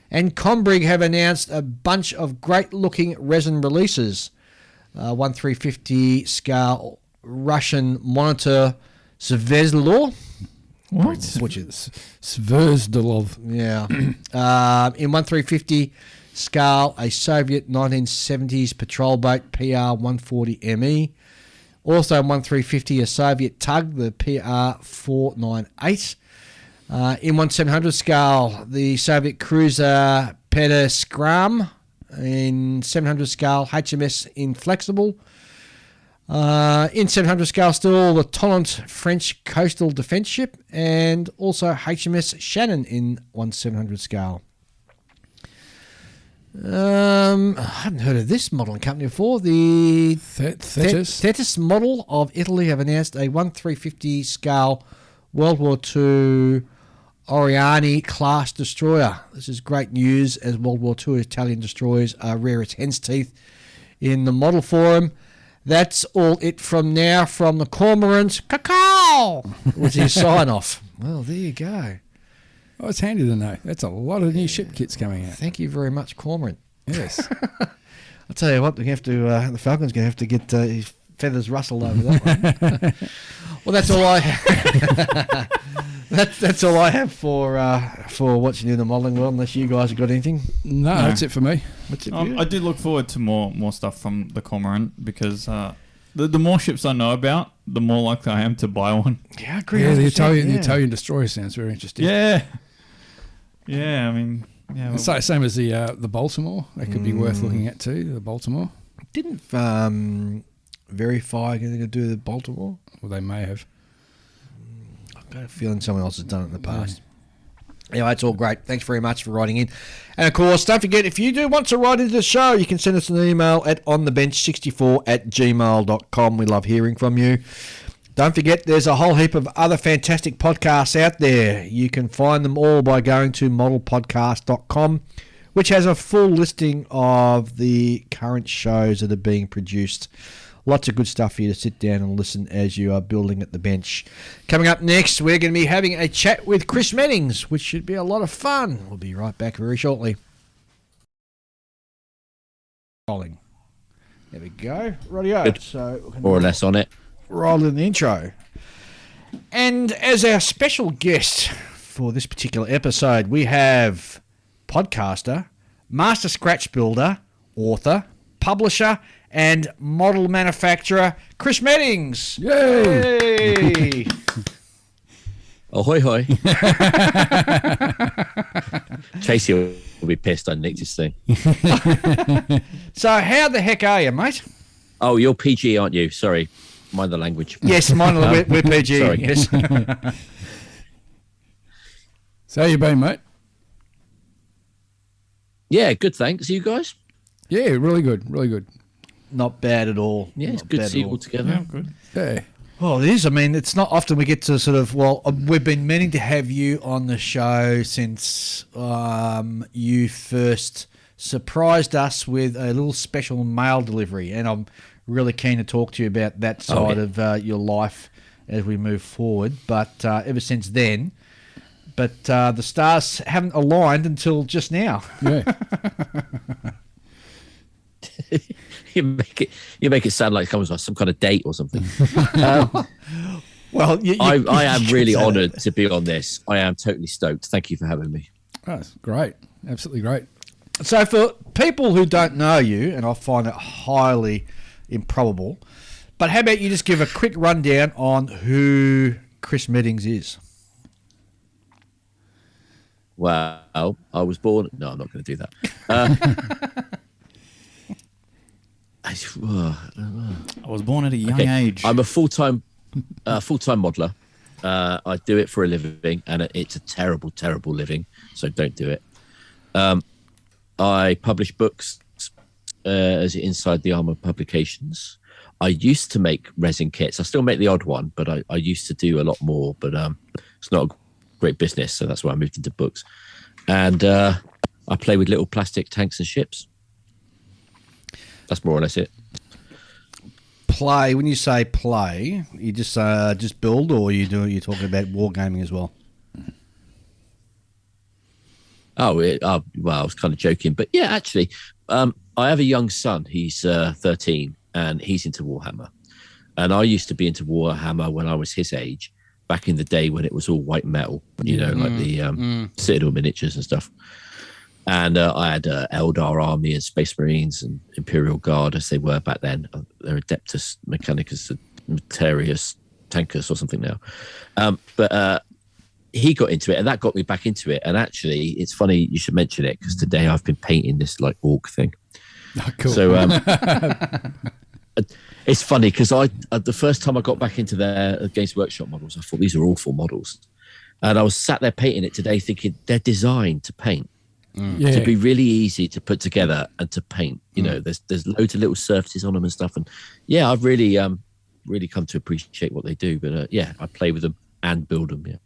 And Combrig have announced a bunch of great-looking resin releases. 1/350 scale Russian monitor Zvezda, What? Which is Sverdlov. yeah. In 1350 scale, a Soviet 1970s patrol boat PR-140ME. Also in 1350, a Soviet tug, the PR-498. In 1700 scale, the Soviet cruiser Pedeskram. In 700 scale, HMS Inflexible. In 700 scale still, the Tonnant French coastal defence ship, and also HMS Shannon in 1700 scale. I hadn't heard of this modelling company before. The Thetis model of Italy have announced a 1350 scale World War II Oriani class destroyer. This is great news, as World War II Italian destroyers are rare as hen's teeth in the model forum. That's all it from now from the Cormorant. Cacao! Was his sign off. Well, there you go. Oh, it's handy to know. That's a lot of new ship kits coming out. Thank you very much, Cormorant. Yes. I'll tell you what, we have to. The Falcon's going to have to get his feathers rustled over that one. Well, that's all I. That's all I have for what's new in the modelling world. Unless you guys have got anything. No, that's it for me. What's it for you? I do look forward to more stuff from the Cormorant, because the more ships I know about, the more likely I am to buy one. Yeah, I agree. Yeah, the 100%, Italian destroyer sounds very interesting. Yeah. Yeah, I mean, yeah. It's like same as the Baltimore. That could be worth looking at too. The Baltimore. Didn't Verify anything to do with Baltimore? Well, they may have. I've got a feeling someone else has done it in the past. Anyway, it's all great. Thanks very much for writing in. And, of course, don't forget, if you do want to write into the show, you can send us an email at onthebench64@gmail.com. We love hearing from you. Don't forget, there's a whole heap of other fantastic podcasts out there. You can find them all by going to modelpodcast.com, which has a full listing of the current shows that are being produced. Lots of good stuff for you to sit down and listen as you are building at the bench. Coming up next, we're going to be having a chat with Chris Meddings, which should be a lot of fun. We'll be right back very shortly. Rolling. There we go. Rightio. Good. So more or less on it. Roll in the intro. And as our special guest for this particular episode, we have podcaster, master scratch builder, author, publisher, and model manufacturer, Chris Meddings. Yay! Ahoy, hoy. Tracy will be pissed I nicked his thing. So how the heck are you, mate? Oh, you're PG, aren't you? Sorry. Mind the language. Yes, we're PG. Sorry. Yes. So how you been, mate? Yeah, good, thanks. You guys? Yeah, really good, really good. Not bad at all. Yeah, it's Not good bad to see at you all together. Yeah, good. Yeah. Well, it is. I mean, it's not often we get to sort of, we've been meaning to have you on the show since you first surprised us with a little special mail delivery. And I'm really keen to talk to you about that side of your life as we move forward. But ever since then, the stars haven't aligned until just now. Yeah. You make it sound like it comes with some kind of date or something. Well, I am really honoured to be on this. I am totally stoked. Thank you for having me. Oh, it's great. Absolutely great. So for people who don't know you, and I find it highly improbable, but how about you just give a quick rundown on who Chris Meddings is? Well, I was born... No, I'm not going to do that. I was born at a young age. I'm a full-time modeler. I do it for a living, and it's a terrible, terrible living, so don't do it. I publish books as Inside the Armour Publications. I used to make resin kits. I still make the odd one, but I used to do a lot more, but it's not a great business, so that's why I moved into books. And I play with little plastic tanks and ships. That's more or less it. Play. When you say play, you just build, or you're talking about wargaming as well? Well, I was kind of joking, but yeah, actually, I have a young son. He's 13, and he's into Warhammer. And I used to be into Warhammer when I was his age, back in the day when it was all white metal, you know, like the Citadel miniatures and stuff. And I had Eldar Army and Space Marines and Imperial Guard, as they were back then. They're Adeptus Mechanicus Materius Tankers or something now. But he got into it, and that got me back into it. And actually, it's funny you should mention it, because today I've been painting this like orc thing. Oh, cool. So it's funny because the first time I got back into their Games Workshop models, I thought these are awful models, and I was sat there painting it today, thinking they're designed to paint, to be really easy to put together and to paint. You know, there's loads of little surfaces on them and stuff, and yeah, I've really come to appreciate what they do. But I play with them and build them. Yeah,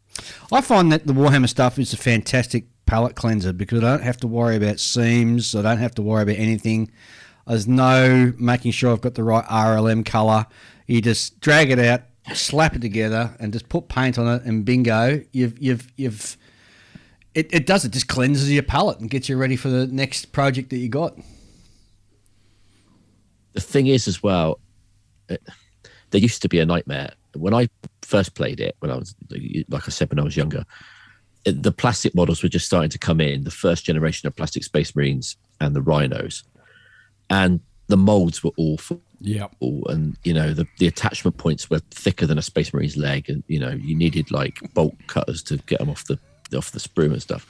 I find that the Warhammer stuff is a fantastic palette cleanser because I don't have to worry about seams. I don't have to worry about anything. There's no making sure I've got the right RLM colour. You just drag it out, slap it together, and just put paint on it, and bingo, it does it. Just cleanses your palette and gets you ready for the next project that you got. The thing is, as well, there used to be a nightmare when I first played it. When I was, like I said, when I was younger, the plastic models were just starting to come in. The first generation of plastic Space Marines and the Rhinos. And the molds were awful. Yeah. And, you know, the attachment points were thicker than a Space Marine's leg. And, you know, you needed like bolt cutters to get them off the sprue and stuff.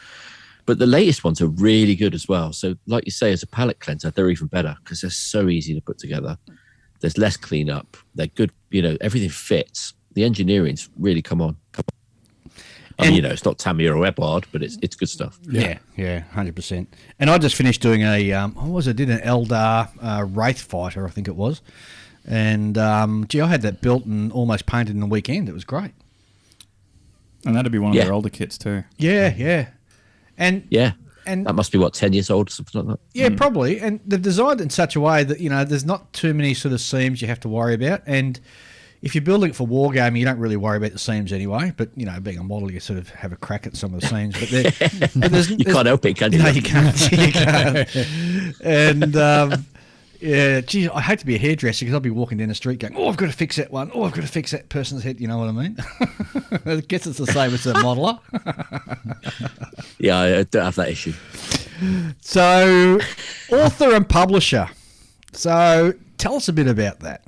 But the latest ones are really good as well. So like you say, as a palette cleanser, they're even better because they're so easy to put together. There's less cleanup. They're good. You know, everything fits. The engineering's really come on. I mean, you know, it's not Tamiya or Eberhard, but it's good stuff. Yeah, 100%. And I just finished doing I did an Eldar Wraith Fighter, I think it was. And, I had that built and almost painted in a weekend. It was great. And that'd be one of their older kits too. Yeah. And that must be, 10 years old or something like that? Yeah, probably. And they've designed it in such a way that, you know, there's not too many sort of seams you have to worry about. And if you're building it for wargaming, you don't really worry about the seams anyway. But, you know, being a model, you sort of have a crack at some of the seams. But there's you can't help it, can you? No, you can't. You can't. And, geez, I hate to be a hairdresser because I'll be walking down the street going, I've got to fix that one. I've got to fix that person's head. You know what I mean? I guess it's the same as a modeler. Yeah, I don't have that issue. So, author and publisher. So, tell us a bit about that.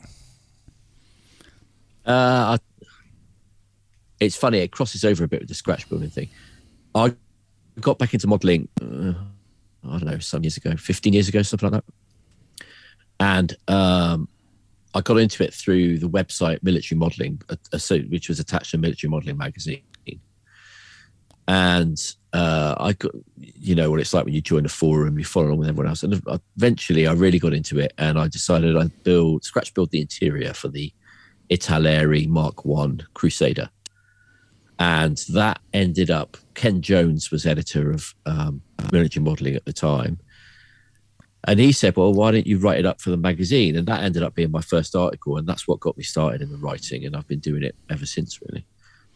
It's funny, it crosses over a bit with the scratch building thing. I got back into modelling, I don't know, some years ago, 15 years ago, something like that. And I got into it through the website Military Modelling, which was attached to Military Modelling magazine. And I got, you know what it's like when you join a forum, you follow along with everyone else. And eventually I really got into it, and I decided I'd scratch build the interior for the Italeri Mark I Crusader. And that ended up, Ken Jones was editor of Military Modelling at the time. And he said, well, why don't you write it up for the magazine? And that ended up being my first article. And that's what got me started in the writing. And I've been doing it ever since, really.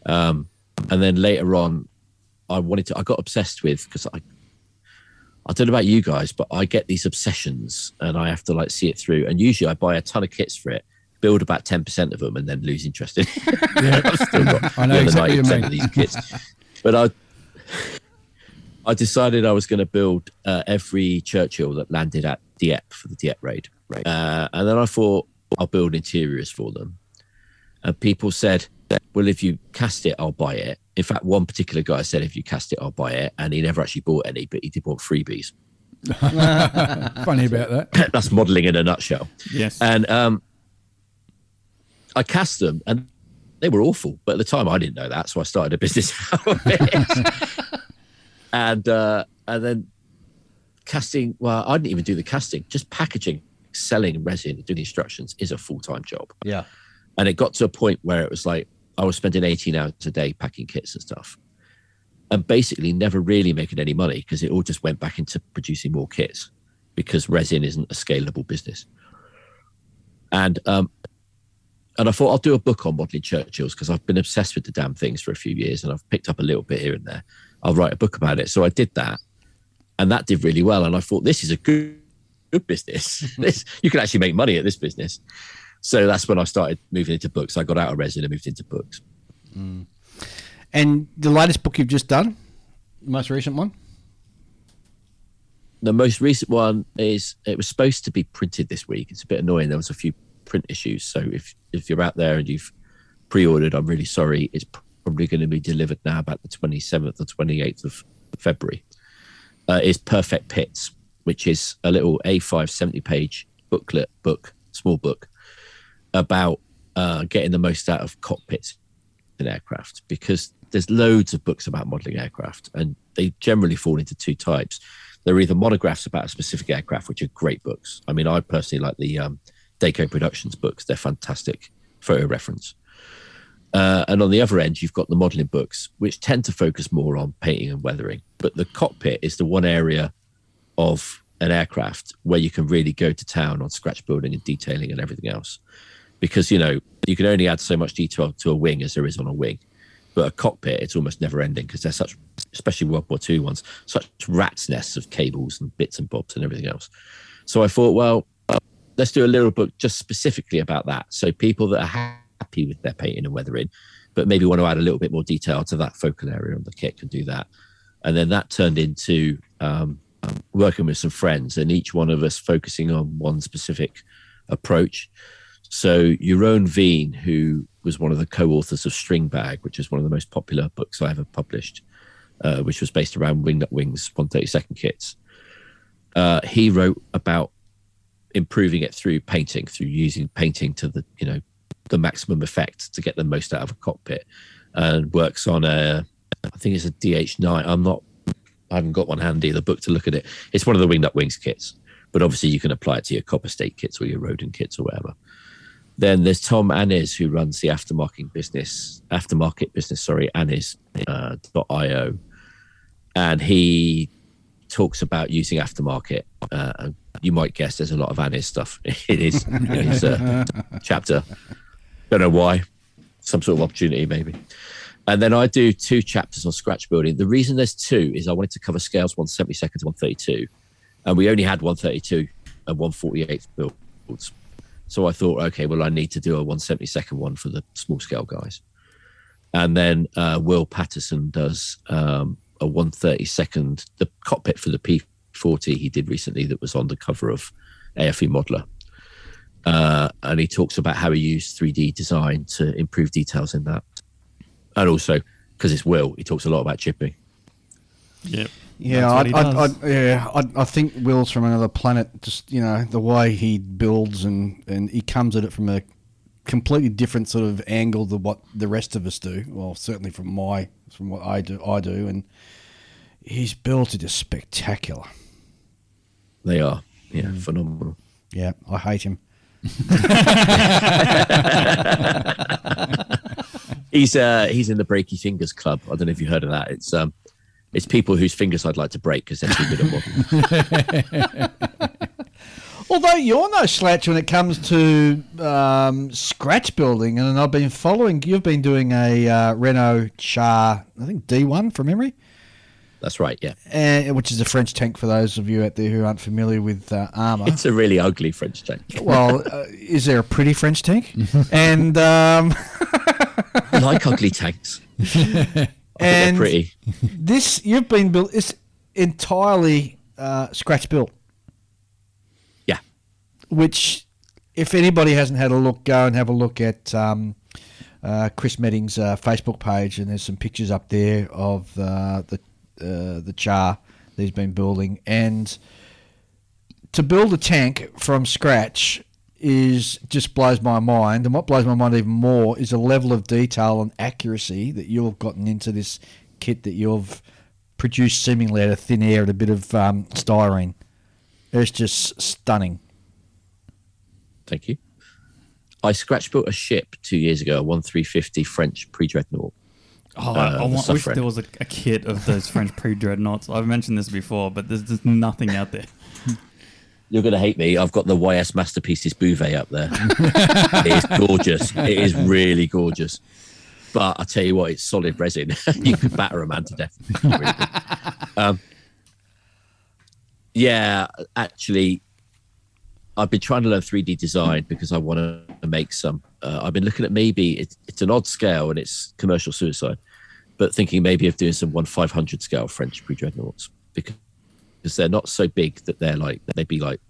And then later on, I got obsessed with, because I don't know about you guys, but I get these obsessions and I have to like see it through. And usually I buy a ton of kits for it, build about 10% of them, and then lose interest in it. I've still got I know exactly 90% of these kits. But I decided I was going to build every Churchhill that landed at Dieppe for the Dieppe raid. And then I thought, I'll build interiors for them. And people said, well, if you cast it, I'll buy it. In fact, one particular guy said, if you cast it, I'll buy it. And he never actually bought any, but he did want freebies. Funny about that. That's modelling in a nutshell. Yes. And I cast them, and they were awful. But at the time, I didn't know that, so I started a business out of it. And then casting, well, I didn't even do the casting. Just packaging, selling resin, doing the instructions is a full-time job. Yeah. And it got to a point where it was like, I was spending 18 hours a day packing kits and stuff, and basically never really making any money because it all just went back into producing more kits because resin isn't a scalable business. And I thought I'll do a book on modelling Churchills because I've been obsessed with the damn things for a few years and I've picked up a little bit here and there. I'll write a book about it. So I did that, and that did really well. And I thought, this is a good business. You can actually make money at this business. So that's when I started moving into books. I got out of resin and moved into books. And the latest book you've just done, the most recent one? The most recent one it was supposed to be printed this week. It's a bit annoying. There was a few print issues. So if you're out there and you've pre-ordered, I'm really sorry. It's probably going to be delivered now about the 27th or 28th of February. Is Perfect Pits, which is a little A5 70-page small book about getting the most out of cockpits in aircraft, because there's loads of books about modelling aircraft and they generally fall into two types. They're either monographs about a specific aircraft, which are great books. I mean, I personally like the Daco Productions books. They're fantastic photo reference. And on the other end, you've got the modelling books, which tend to focus more on painting and weathering. But the cockpit is the one area of an aircraft where you can really go to town on scratch building and detailing and everything else. Because, you can only add so much detail to a wing as there is on a wing. But a cockpit, it's almost never ending because they're such, especially World War II ones, such rat's nests of cables and bits and bobs and everything else. So I thought, well, let's do a little book just specifically about that. So people that are happy with their painting and weathering, but maybe want to add a little bit more detail to that focal area on the kit can do that. And then that turned into working with some friends and each one of us focusing on one specific approach. So Jeroen Veen, who was one of the co-authors of String Bag, which is one of the most popular books I ever published, which was based around Wingnut Wings 132nd kits. He wrote about improving it through painting, through using painting to the maximum effect to get the most out of a cockpit, and works on I think it's a DH9. I haven't got one handy, the book to look at it. It's one of the Wingnut Wings kits, but obviously you can apply it to your Copper State kits or your Rodin kits or whatever. Then there's Tom Annis, who runs the aftermarket business, Annis.io. And he talks about using aftermarket. You might guess there's a lot of Annis stuff in his chapter. Don't know why. Some sort of opportunity, maybe. And then I do 2 chapters on scratch building. The reason there's 2 is I wanted to cover scales 1/72 to 132. And we only had 132 and 1/48 builds. So I thought, okay, well, I need to do a 1/72 one for the small scale guys. And then Will Patterson does a 1/32, the cockpit for the P40 he did recently that was on the cover of AFE Modeler. And he talks about how he used 3D design to improve details in that. And also, because it's Will, he talks a lot about chipping. Yep. Yeah, I think Will's from another planet. Just the way he builds and he comes at it from a completely different sort of angle than what the rest of us do. Well, certainly from what I do, and his builds are just spectacular. They are, phenomenal. Yeah, I hate him. He's in the Breaky Fingers Club. I don't know if you heard of that. It's people whose fingers I'd like to break because they're too good at modelling. Although you're no slouch when it comes to scratch building, and I've been following. You've been doing a Renault Char, I think D1 from memory. That's right, yeah. Which is a French tank for those of you out there who aren't familiar with armour. It's a really ugly French tank. Well, is there a pretty French tank? And I like ugly tanks. And they're pretty. This you've been built. It's entirely scratch built. Yeah. Which, if anybody hasn't had a look, go and have a look at Chris Meddings' Facebook page, and there's some pictures up there of the Char that he's been building. And to build a tank from scratch just blows my mind. And what blows my mind even more is the level of detail and accuracy that you've gotten into this kit that you've produced seemingly out of thin air and a bit of styrene. It's just stunning. Thank you. I scratch built a ship 2 years ago, a 1350 French pre-dreadnought. I wish there was a kit of those French pre-dreadnoughts. I've mentioned this before, but there's just nothing out there. You're going to hate me. I've got the YS Masterpieces Bouvet up there. It is gorgeous. It is really gorgeous. But I tell you what, it's solid resin. You could batter a man to death. Really good. Yeah, actually, I've been trying to learn 3D design because I want to make some. I've been looking at maybe, it's an odd scale and it's commercial suicide, but thinking maybe of doing some 1/500 scale French pre-dreadnoughts because they're not so big that they'd be like,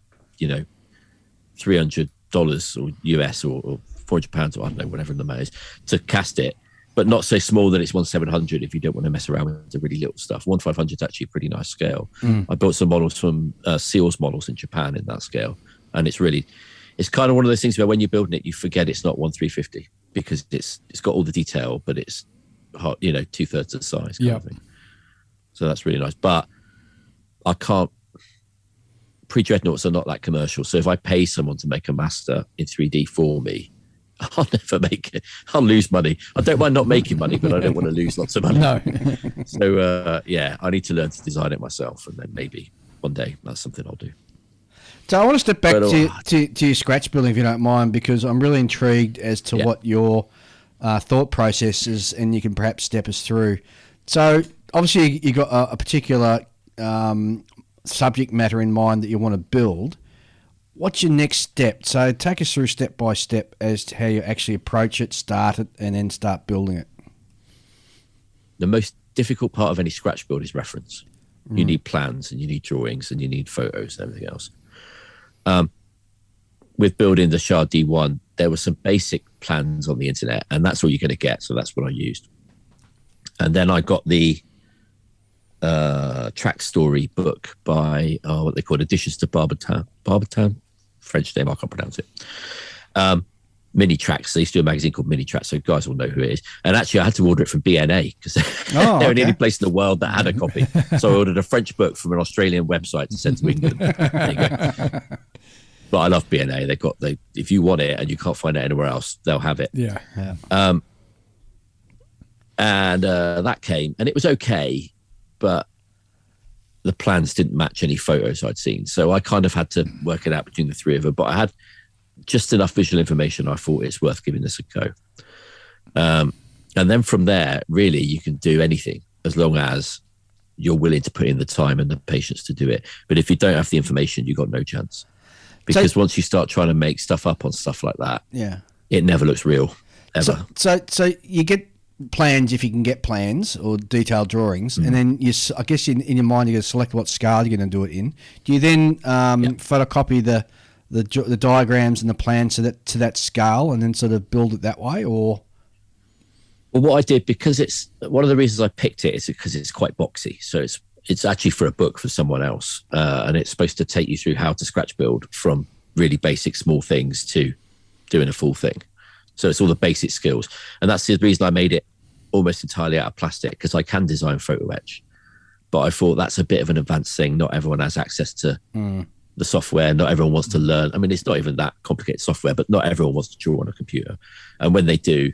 $300 or US or £400 or I don't know, whatever the amount is to cast it, but not so small that it's 1/700 if you don't want to mess around with the really little stuff. 1/500 is actually a pretty nice scale. I built some models from SEALs models in Japan in that scale, and it's kind of one of those things where when you're building it, you forget it's not 1/350 because it's got all the detail, but it's 2/3 of the size kind of thing. So that's really nice. But I can't. Pre-dreadnoughts are not that commercial. So if I pay someone to make a master in 3D for me, I'll never make it. I'll lose money. I don't mind not making money, but I don't want to lose lots of money. No. So I need to learn to design it myself, and then maybe one day that's something I'll do. So I want to step back to your scratch building, if you don't mind, because I'm really intrigued as to what your thought process is, and you can perhaps step us through. So obviously you got a particular subject matter in mind that you want to build. What's your next step? So take us through step by step as to how you actually approach it, start it, and then start building it. The most difficult part of any scratch build is reference. You need plans and you need drawings and you need photos and everything else. With building the Shah D1, there were some basic plans on the internet, and that's all you're going to get. So that's what I used. And then I got the track story book by what they call Additions to Barbertown, French name, I can't pronounce it. Mini Tracks. They used to do a magazine called Mini Tracks, so guys will know who it is. And actually, I had to order it from BNA because they're the only place in the world that had a copy. So I ordered a French book from an Australian website to send to England. There you go. But I love BNA. If you want it and you can't find it anywhere else, they'll have it. Yeah. And that came, and it was okay, but the plans didn't match any photos I'd seen. So I kind of had to work it out between the three of them. But I had just enough visual information. I thought it's worth giving this a go. And then from there, really, you can do anything as long as you're willing to put in the time and the patience to do it. But if you don't have the information, you've got no chance. Because once you start trying to make stuff up on stuff like that, it never looks real, ever. So you get plans if you can get plans or detailed drawings, and then I guess in your mind you're going to select what scale you're going to do it in. Do you then photocopy the diagrams and the plans to that scale, and then sort of build it that way, or? Well, what I did, because it's one of the reasons I picked it is because it's quite boxy. So it's actually for a book for someone else, and it's supposed to take you through how to scratch build from really basic small things to doing a full thing. So it's all the basic skills, and that's the reason I made it almost entirely out of plastic, because I can design photo etch, but I thought that's a bit of an advanced thing. Not everyone has access to the software. Not everyone wants to learn. I mean, it's not even that complicated software, but not everyone wants to draw on a computer. And when they do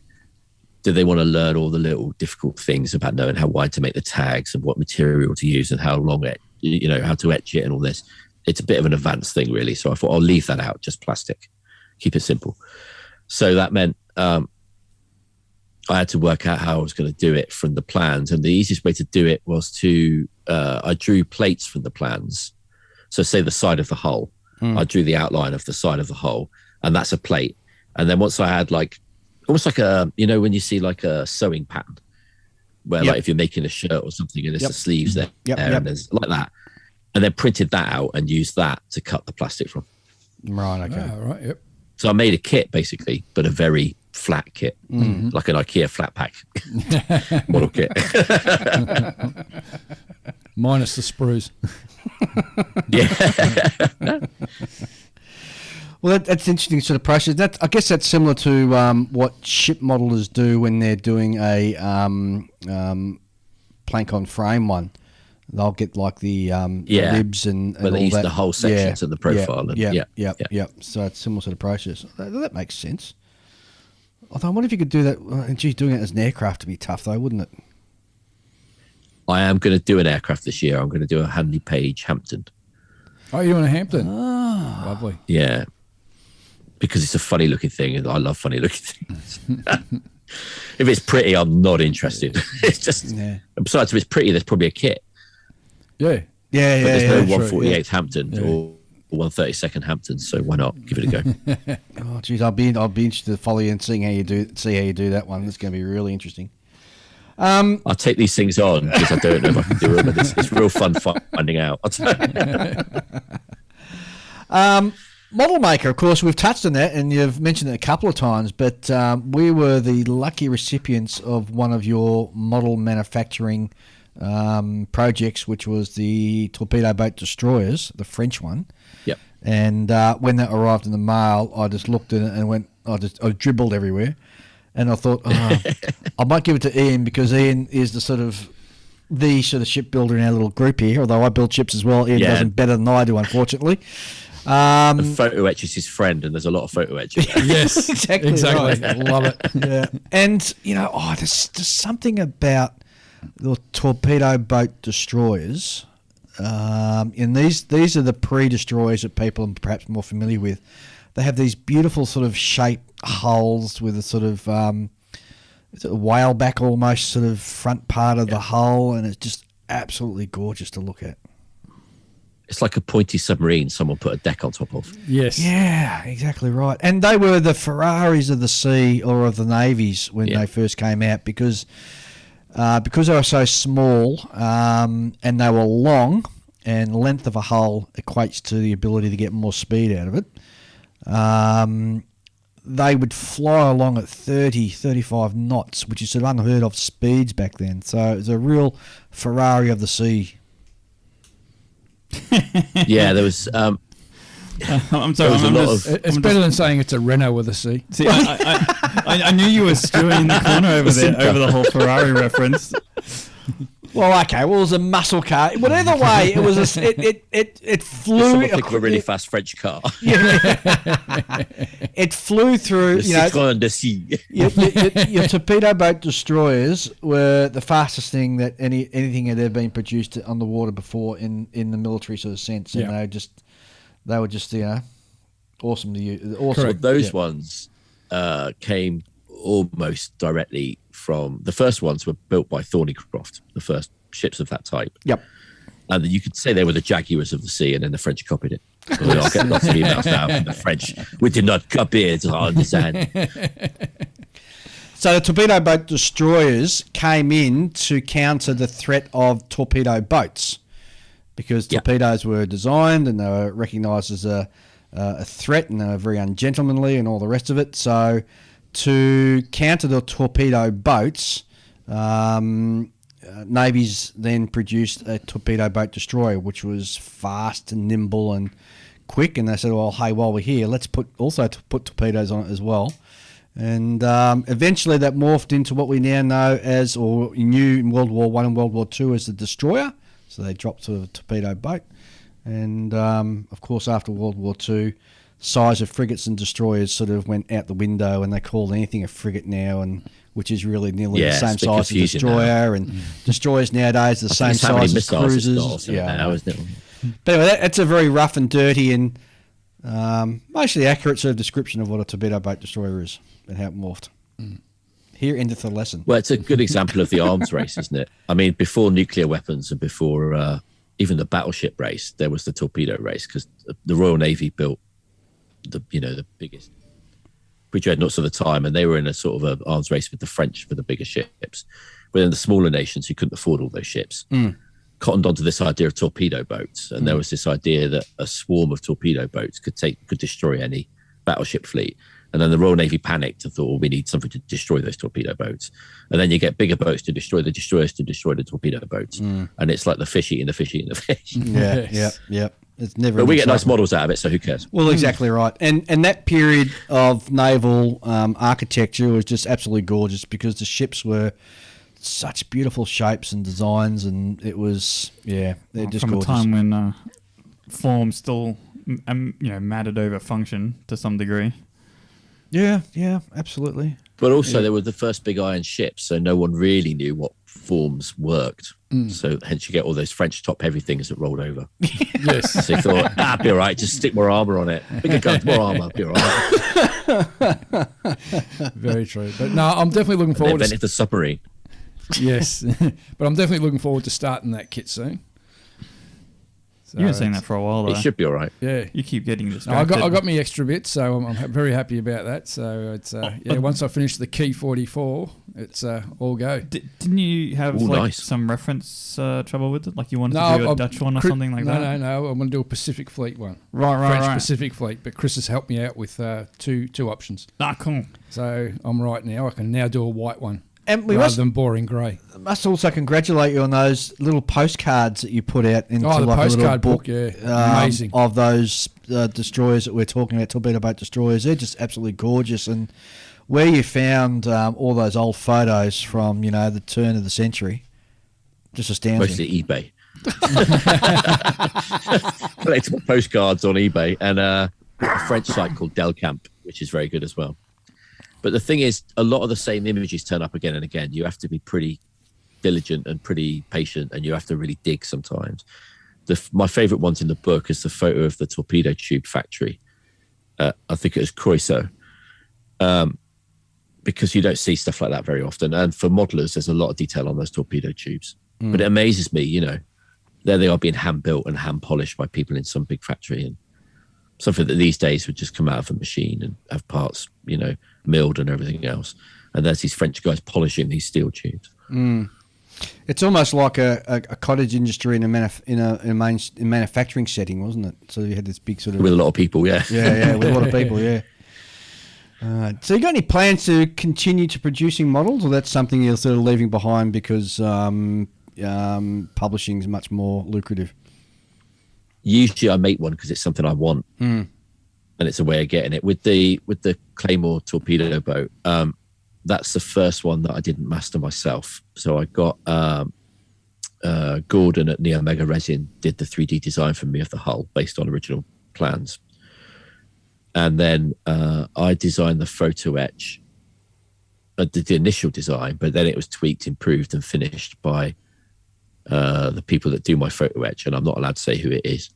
they want to learn all the little difficult things about knowing how wide to make the tags and what material to use and how long how to etch it and all this? It's a bit of an advanced thing, really. So I thought I'll leave that out, just plastic, keep it simple. So that meant I had to work out how I was going to do it from the plans. And the easiest way to do it was I drew plates from the plans. So say the side of the hull, I drew the outline of the side of the hull, and that's a plate. And then once I had almost like when you see like a sewing pattern where like if you're making a shirt or something and there's the sleeves there and there's like that, and then printed that out and used that to cut the plastic from. Right. Okay. Right. Yep. So I made a kit basically, but a very flat kit, like an IKEA flat pack model kit. Minus the sprues. Yeah. Well, that's an interesting sort of process. I guess that's similar to what ship modelers do when they're doing a plank on frame one. They'll get like the ribs and but they all use that. the whole sections of the profile. So it's a similar sort of process. That makes sense. Although I wonder if you could do that. Geez, doing it as an aircraft would be tough, though, wouldn't it? I am going to do an aircraft this year. I'm going to do a Handley Page Hampton. Oh, you're doing a Hampton? Oh. Lovely. Yeah. Because it's a funny looking thing, and I love funny looking things. If it's pretty, I'm not interested. It's just, besides, if it's pretty, there's probably a kit. Yeah. But there's no 148th Hampton or 132nd Hampton, so why not give it a go? Oh, geez, I'll be interested to follow you and see how you do that one. It's going to be really interesting. I'll take these things on because I don't know if I can do them, and it's real fun finding out. Model maker, of course, we've touched on that, and you've mentioned it a couple of times, but we were the lucky recipients of one of your model manufacturing projects, which was the torpedo boat destroyers, the French one. Yep. And when that arrived in the mail, I just looked at it and went, I dribbled everywhere. And I thought, I might give it to Ian, because Ian is the sort of shipbuilder in our little group here, although I build ships as well. Ian does it better than I do, unfortunately. The photo etch is his friend, and there's a lot of photo etching. Yes, exactly. Right. I love it. Yeah. And, there's something about the torpedo boat destroyers. And these are the pre-destroyers that people are perhaps more familiar with. They have these beautiful sort of shaped hulls with a sort of whaleback almost sort of front part of the hull, and it's just absolutely gorgeous to look at. It's like a pointy submarine someone put a deck on top of. Yes. Yeah, exactly right. And they were the Ferraris of the sea, or of the navies, when they first came out, because they were so small and they were long, and length of a hull equates to the ability to get more speed out of it. They would fly along at 30, 35 knots, which is sort of unheard of speeds back then. So it was a real Ferrari of the sea. Yeah, there was. I'm sorry. It's better than saying it's a Renault with a C. See, I knew you were stewing in the corner over there over the whole Ferrari reference. Well, okay. Well, it was a muscle car. Whatever way, it was. It flew. Someone picked a really fast French car. It flew through. Citroën de Sea. Your torpedo boat destroyers were the fastest thing that anything had ever been produced on the water before in the military sort of sense, and they were just awesome to use. Awesome. Correct. Those ones came almost directly from the first ones were built by Thornycroft, the first ships of that type. Yep. And you could say they were the Jaguars of the sea, and then the French copied it. I'll get lots of emails now from the French. We did not copy it, I understand. So the torpedo boat destroyers came in to counter the threat of torpedo boats, because torpedoes were designed and they were recognised as a threat, and they were very ungentlemanly and all the rest of it. So to counter the torpedo boats, navies then produced a torpedo boat destroyer, which was fast and nimble and quick. And they said, well, hey, while we're here, let's put torpedoes on it as well. And eventually that morphed into what we now know as, or knew in World War I and World War II as the destroyer. So they dropped to a torpedo boat. And, of course, after World War II, size of frigates and destroyers sort of went out the window, and they called anything a frigate now, and which is really nearly the same size as a destroyer. And destroyers nowadays are the same size as cruisers. Now, isn't it? But anyway, that's a very rough and dirty and mostly accurate sort of description of what a torpedo boat destroyer is and how it morphed. Here endeth the lesson. Well, it's a good example of the arms race, isn't it? I mean, before nuclear weapons and before even the battleship race, there was the torpedo race, because the Royal Navy built the biggest pre-dreadnoughts of the time, and they were in a sort of an arms race with the French for the bigger ships. But then the smaller nations who couldn't afford all those ships cottoned onto this idea of torpedo boats, and there was this idea that a swarm of torpedo boats could destroy any battleship fleet. And then the Royal Navy panicked and thought, well, we need something to destroy those torpedo boats. And then you get bigger boats to destroy the destroyers to destroy the torpedo boats. And it's like the fish eating the fish eating the fish. Yeah. It's never. But we get nice models out of it, so who cares? Well, exactly right. And that period of naval architecture was just absolutely gorgeous, because the ships were such beautiful shapes and designs, and it was they're just from gorgeous. From a time when form still mattered over function to some degree. Yeah, absolutely. But also they were the first big iron ships, so no one really knew what forms worked. So hence you get all those French top-heavy things that rolled over. Yes. So you thought, it'll be all right, just stick more armour on it. Bigger guns, more armour, be all right. Very true. But no, I'm definitely looking forward to... They invented the submarine. Yes. But I'm definitely looking forward to starting that kit soon. So You've been saying that for a while, though. It should be all right. Yeah. You keep getting No, distracted. I got me extra bits, so I'm very happy about that. So it's once I finish the Key 44, it's all go. Didn't you have some reference trouble with it? Like you wanted to do a Dutch one or something like that? No. I'm going to do a Pacific Fleet one. Right. French Pacific Fleet. But Chris has helped me out with two options. Ah, cool. So I'm right now. I can now do a white one. And we rather than boring grey. Must also congratulate you on those little postcards that you put out into the like postcard a little book. Yeah, amazing. Of those destroyers that we're talking about, torpedo boat destroyers. They're just absolutely gorgeous. And where you found all those old photos from, the turn of the century, just astounds me. Mostly eBay. Collectible postcards on eBay and a French site called Delcamp, which is very good as well. But the thing is, a lot of the same images turn up again and again. You have to be pretty diligent and pretty patient, and you have to really dig sometimes. My favourite ones in the book is the photo of the torpedo tube factory. I think it was Creusot, because you don't see stuff like that very often. And for modelers, there's a lot of detail on those torpedo tubes. But it amazes me, there they are being hand-built and hand-polished by people in some big factory, and something that these days would just come out of a machine and have parts, milled and everything else. And there's these French guys polishing these steel tubes. It's almost like a cottage industry in a manufacturing setting, wasn't it? So you had this big sort of... With a lot of people, yeah. Yeah, with a lot of people, yeah. So you got any plans to continue to producing models, or that's something you're sort of leaving behind because publishing is much more lucrative? Usually I make one because it's something I want, and it's a way of getting it. With the Claymore torpedo boat, that's the first one that I didn't master myself. So I got Gordon at Neo Mega Resin did the 3D design for me of the hull based on original plans, and then I designed the photo etch. I did the initial design, but then it was tweaked, improved, and finished by the people that do my photo etch, and I'm not allowed to say who it is.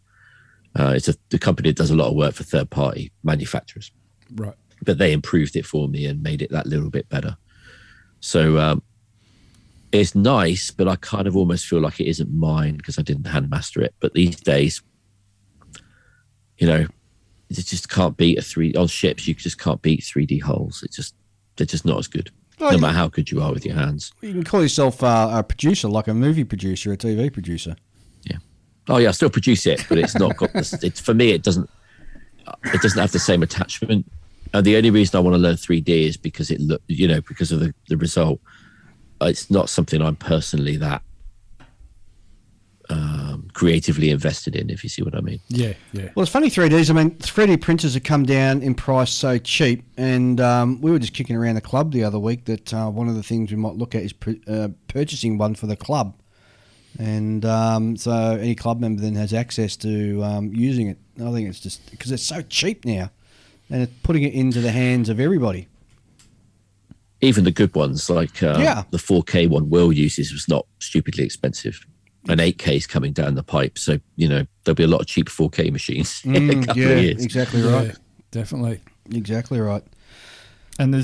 It's the company that does a lot of work for third-party manufacturers. Right. But they improved it for me and made it that little bit better. So it's nice, but I kind of almost feel like it isn't mine because I didn't hand master it. But these days, you just can't beat on ships. You just can't beat 3D hulls. They're just not as good. No matter how good you are with your hands. You can call yourself a producer, like a movie producer, a TV producer. Yeah. Oh yeah, I still produce it, but it's not got. For me, it doesn't have the same attachment. And the only reason I want to learn 3D is because because of the result. It's not something I'm personally that creatively invested in, if you see what I mean. Yeah, yeah. Well, it's funny, 3Ds. I mean, 3D printers have come down in price so cheap, and we were just kicking around the club the other week that one of the things we might look at is purchasing one for the club. And so any club member then has access to using it. I think it's just because it's so cheap now, and it's putting it into the hands of everybody. Even the good ones, like the 4K one Will uses, was not stupidly expensive. And 8K is coming down the pipe, so there'll be a lot of cheap 4K machines in a couple of years. Exactly right. Yeah, definitely, exactly right. And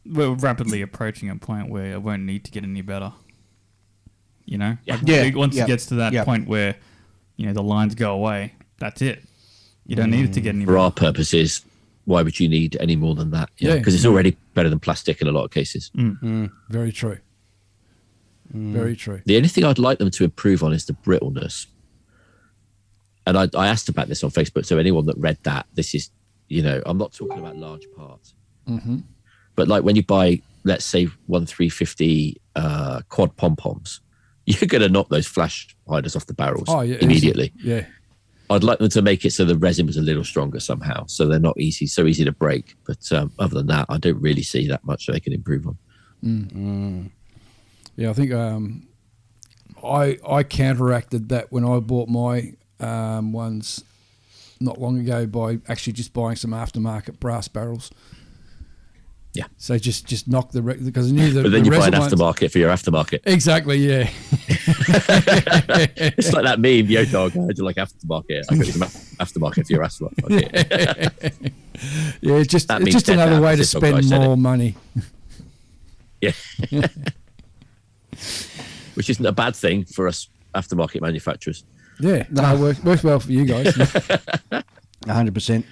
we're rapidly approaching a point where it won't need to get any better. Once it gets to that point where the lines go away, that's it. You don't need it to get any better. For our purposes, why would you need any more than that? Because it's already better than plastic in a lot of cases. Very true. Very true. The only thing I'd like them to improve on is the brittleness. And I asked about this on Facebook, so anyone that read that, this is, I'm not talking about large parts. Mm-hmm. But like when you buy, let's say, 1-350 quad pom-poms, you're going to knock those flash hiders off the barrels immediately. Easy. Yeah. I'd like them to make it so the resin was a little stronger somehow, so they're not so easy to break. But other than that, I don't really see that much they can improve on. Yeah, I think I counteracted that when I bought my ones not long ago by actually just buying some aftermarket brass barrels. Yeah. So just knock because I knew that. But then you buy an aftermarket for your aftermarket. Exactly. Yeah. It's like that meme, yo dog. I do like aftermarket. I got some aftermarket for your aftermarket. Yeah. It's just another way to spend more money. Yeah. Which isn't a bad thing for us aftermarket manufacturers. Yeah, no, works well for you guys. 100%.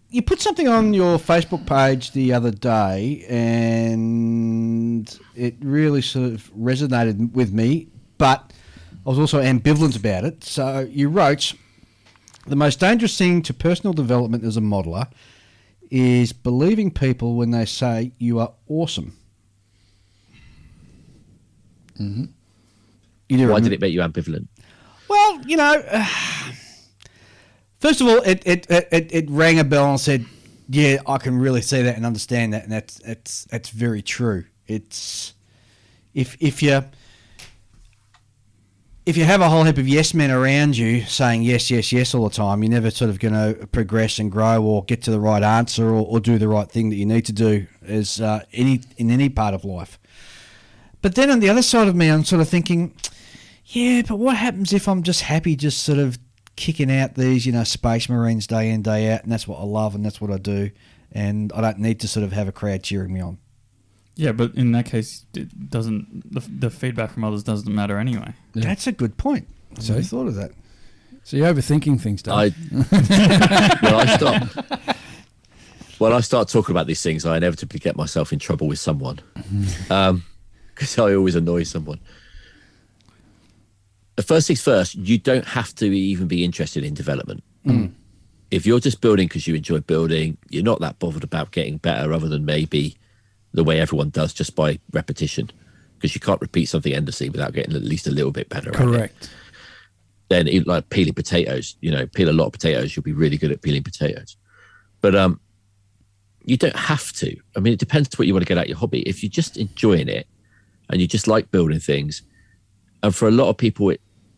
You put something on your Facebook page the other day, and it really sort of resonated with me, but I was also ambivalent about it. So you wrote, the most dangerous thing to personal development as a modeler is believing people when they say you are awesome. Mm-hmm. Why did it make you ambivalent? Well, first of all, it rang a bell and said, "Yeah, I can really see that and understand that," and that's very true. It's if you have a whole heap of yes men around you saying yes, yes, yes all the time, you're never sort of going to progress and grow or get to the right answer or do the right thing that you need to do as in any part of life. But then on the other side of me, I'm sort of thinking, yeah, but what happens if I'm just happy just sort of kicking out these, Space Marines day in, day out, and that's what I love and that's what I do, and I don't need to sort of have a crowd cheering me on. Yeah, but in that case, it doesn't the feedback from others doesn't matter anyway. Yeah. That's a good point. So I thought of that. So you're overthinking things, Dave. When I start talking about these things, I inevitably get myself in trouble with someone, because I always annoy someone. The first things first, you don't have to even be interested in development. If you're just building because you enjoy building, you're not that bothered about getting better other than maybe the way everyone does just by repetition, because you can't repeat something endlessly without getting at least a little bit better. Correct. Then like peeling potatoes, peel a lot of potatoes, you'll be really good at peeling potatoes. But you don't have to. I mean, it depends what you want to get out of your hobby. If you're just enjoying it and you just like building things, and for a lot of people,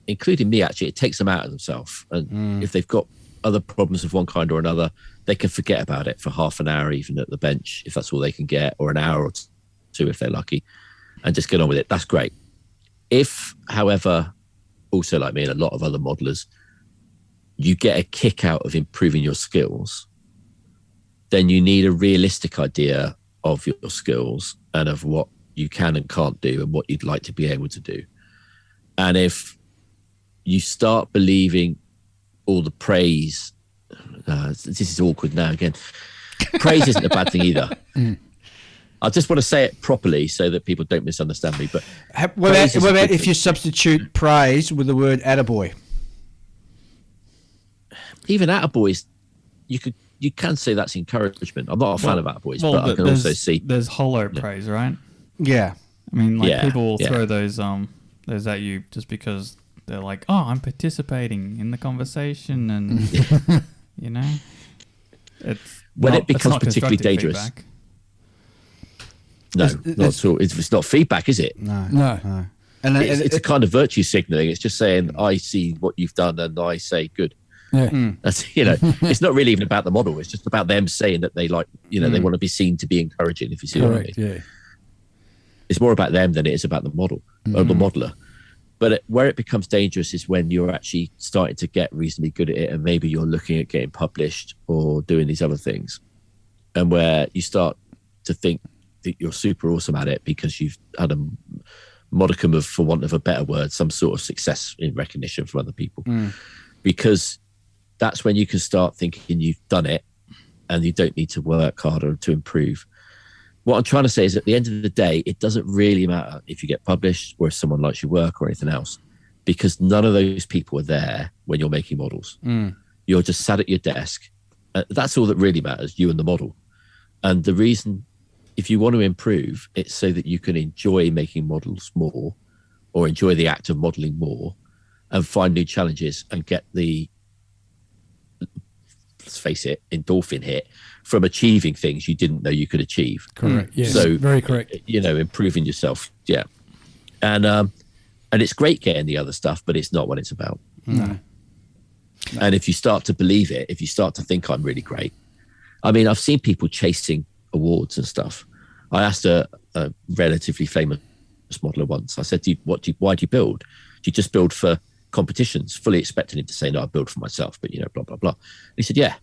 including me actually, it takes them out of themselves. And if they've got other problems of one kind or another, they can forget about it for half an hour, even at the bench, if that's all they can get, or an hour or two if they're lucky, and just get on with it. That's great. If, however, also like me and a lot of other modelers, you get a kick out of improving your skills, then you need a realistic idea of your skills and of what you can and can't do and what you'd like to be able to do. And if you start believing all the praise, this is awkward now again, praise isn't a bad thing either. I just want to say it properly so that people don't misunderstand me. But what about if you substitute praise with the word attaboy? Even attaboys, you can say that's encouragement. I'm not a fan of attaboys, but I can also see there's hollow praise, right? Yeah, I mean, people will throw those at you just because they're like, "Oh, I'm participating in the conversation," and it's when it becomes particularly dangerous. Feedback. No, not at all. It's not feedback, is it? No. And it's a kind of virtue signaling. It's just saying, I see what you've done and I say good. Yeah. That's, it's not really even about the model. It's just about them saying that they like, they want to be seen to be encouraging, if you see what I mean. Yeah. It's more about them than it is about the model or the modeler. But where it becomes dangerous is when you're actually starting to get reasonably good at it, and maybe you're looking at getting published or doing these other things, and where you start to think that you're super awesome at it because you've had a modicum of, for want of a better word, some sort of success in recognition from other people. Because that's when you can start thinking you've done it and you don't need to work harder to improve. What I'm trying to say is, at the end of the day, it doesn't really matter if you get published or if someone likes your work or anything else, because none of those people are there when you're making models. You're just sat at your desk. That's all that really matters, you and the model. And the reason, if you want to improve, it's so that you can enjoy making models more, or enjoy the act of modeling more, and find new challenges and get the, let's face it, endorphin hit from achieving things you didn't know you could achieve. Correct. Yes. So very correct. Improving yourself. Yeah. And it's great getting the other stuff, but it's not what it's about. No. And if you start to believe it, if you start to think I'm really great, I mean, I've seen people chasing awards and stuff. I asked a relatively famous modeler once, I said, why do you build? Do you just build for competitions? Fully expecting him to say, no, I build for myself, but blah, blah, blah. And he said, yeah.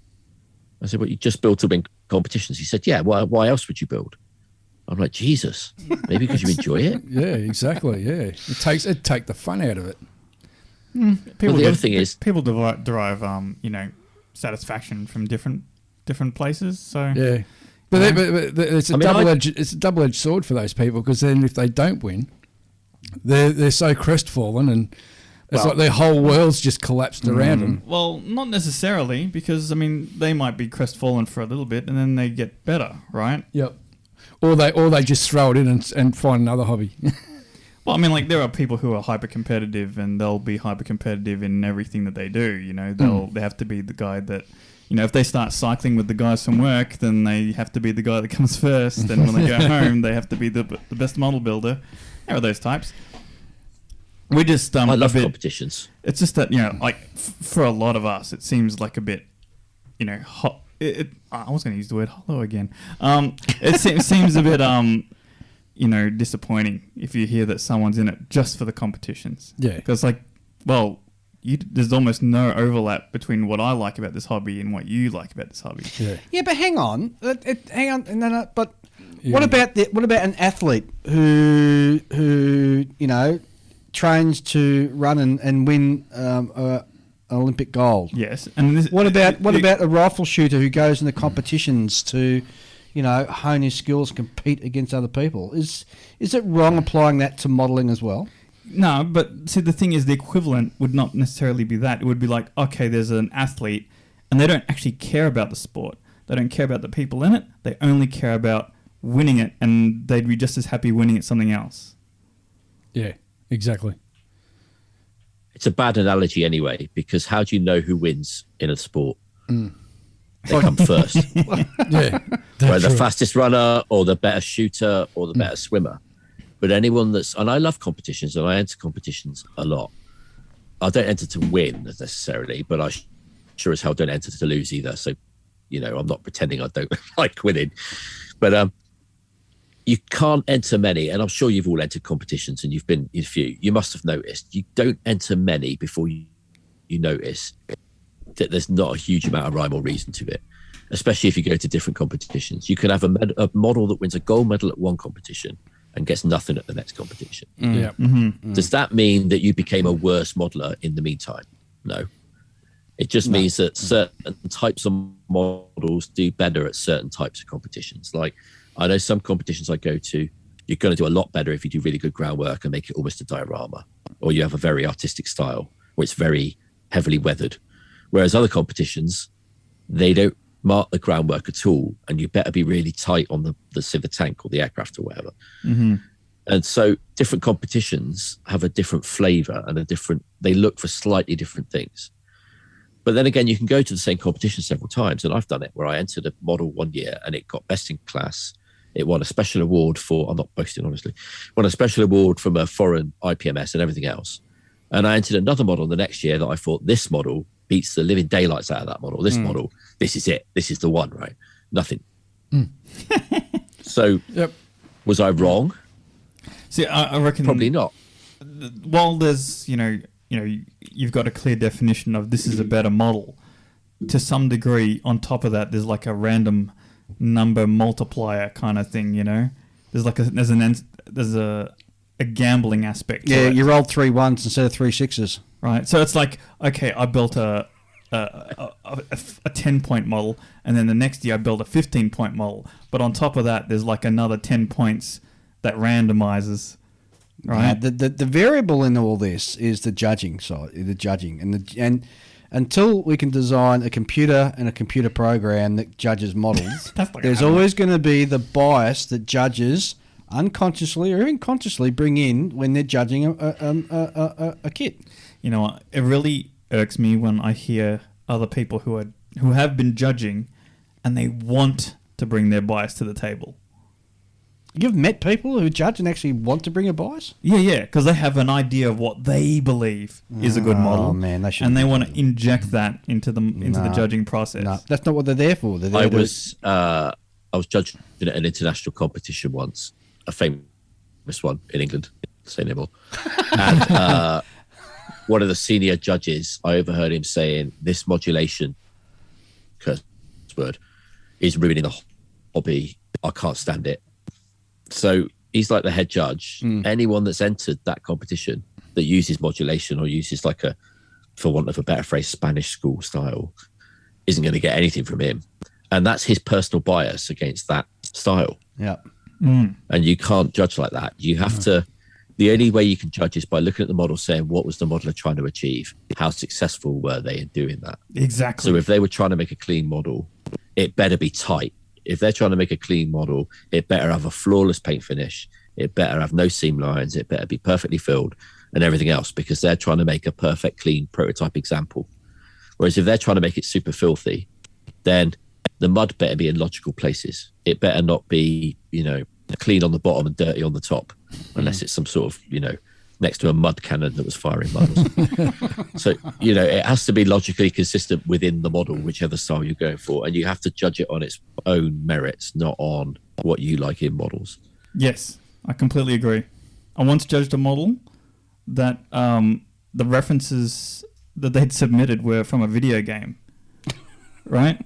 I said, well, you just build to win competitions? He said, yeah, why else would you build? I'm like, Jesus, maybe because you enjoy it? Yeah, exactly, yeah. It'd take the fun out of it. People the other thing is people derive satisfaction from different places. So yeah, but it's a double-edged sword for those people, because then if they don't win, they're so crestfallen, and it's like their whole world's just collapsed around them. Well, not necessarily, because they might be crestfallen for a little bit and then they get better, right? Yep. Or they just throw it in and find another hobby. Well, there are people who are hyper competitive, and they'll be hyper competitive in everything that they do. They have to be the guy that, if they start cycling with the guys from work, then they have to be the guy that comes first. And when they go home, they have to be the best model builder. There are those types. We just I love competitions. It's just that for a lot of us, it seems like a bit, hot. I was going to use the word hollow again. It seems a bit disappointing if you hear that someone's in it just for the competitions. Yeah, because there's almost no overlap between what I like about this hobby and what you like about this hobby. Yeah, but hang on, but what about an athlete who trains to run and win Olympic gold? Yes, and what about a rifle shooter who goes in the competitions to, hone his skills, compete against other people? Is it wrong applying that to modelling as well? No, but see, the thing is, the equivalent would not necessarily be that. It would be like, okay, there's an athlete, and they don't actually care about the sport. They don't care about the people in it. They only care about winning it, and they'd be just as happy winning at something else. Yeah, exactly. It's a bad analogy anyway, because how do you know who wins in a sport? They come first. Yeah, whether the fastest runner or the better shooter or the better swimmer. But anyone and I love competitions, and I enter competitions a lot. I don't enter to win necessarily, but I sure as hell don't enter to lose either. So, I'm not pretending I don't like winning. But you can't enter many, and I'm sure you've all entered competitions and you've been in a few. You must have noticed you don't enter many before you notice that there's not a huge amount of rhyme or reason to it, especially if you go to different competitions. You can have a model that wins a gold medal at one competition and gets nothing at the next competition. Yeah. Does that mean that you became a worse modeler in the meantime? No. It just means that certain types of models do better at certain types of competitions. Like, I know some competitions I go to, you're going to do a lot better if you do really good groundwork and make it almost a diorama, or you have a very artistic style where it's very heavily weathered. Whereas other competitions, they don't mark the groundwork at all, and you better be really tight on the tank or the aircraft or whatever. And so different competitions have a different flavor and they look for slightly different things. But then again, you can go to the same competition several times, and I've done it where I entered a model one year and it got best in class. It won a special award I'm not boasting, honestly, won a special award from a foreign IPMS and everything else. And I entered another model the next year that I thought, this model beats the living daylights out of that model. This model, this is it. This is the one, right? Nothing. So, was I wrong? See, I reckon probably not. While there's, you've got a clear definition of this is a better model. To some degree, on top of that, there's like a random number multiplier kind of thing. There's a gambling aspect. Yeah, to it. you rolled 3 1s instead of 3 6s. Right, so it's like, okay, I built a 10-point model, and then the next year I built a 15-point model. But on top of that, there's like another 10 points that randomizes. Right. The variable in all this is the judging side, and until we can design a computer and a computer program that judges models, there's always going to be the bias that judges unconsciously or even consciously bring in when they're judging a kit. You know what? It really irks me when I hear other people who have been judging and they want to bring their bias to the table. You've met people who judge and actually want to bring a bias? Yeah, because they have an idea of what they believe is a good model. Oh man, they should. And they want to inject that into the judging process. No, that's not what they're there for. They're there I was judging at an international competition once, a famous one in England. Say no more. And one of the senior judges, I overheard him saying, "This modulation, curse word, is ruining the hobby. I can't stand it." So he's like the head judge. Anyone that's entered that competition that uses modulation or uses like a for want of a better phrase, Spanish school style, isn't going to get anything from him. And that's his personal bias against that style. Yeah. And you can't judge like that. You have to, the only way you can judge is by looking at the model, saying, what was the modeler trying to achieve? How successful were they in doing that? Exactly. So if they were trying to make a clean model, it better be tight. If they're trying to make a clean model, it better have a flawless paint finish. It better have no seam lines. It better be perfectly filled and everything else, because they're trying to make a perfect, clean prototype example. Whereas if they're trying to make it super filthy, then the mud better be in logical places. It better not be, clean on the bottom and dirty on the top, unless it's some sort of, next to a mud cannon that was firing mud. So, it has to be logically consistent within the model, whichever style you're going for. And you have to judge it on its own merits, not on what you like in models. Yes, I completely agree. I once judged a model that the references that they'd submitted were from a video game, right?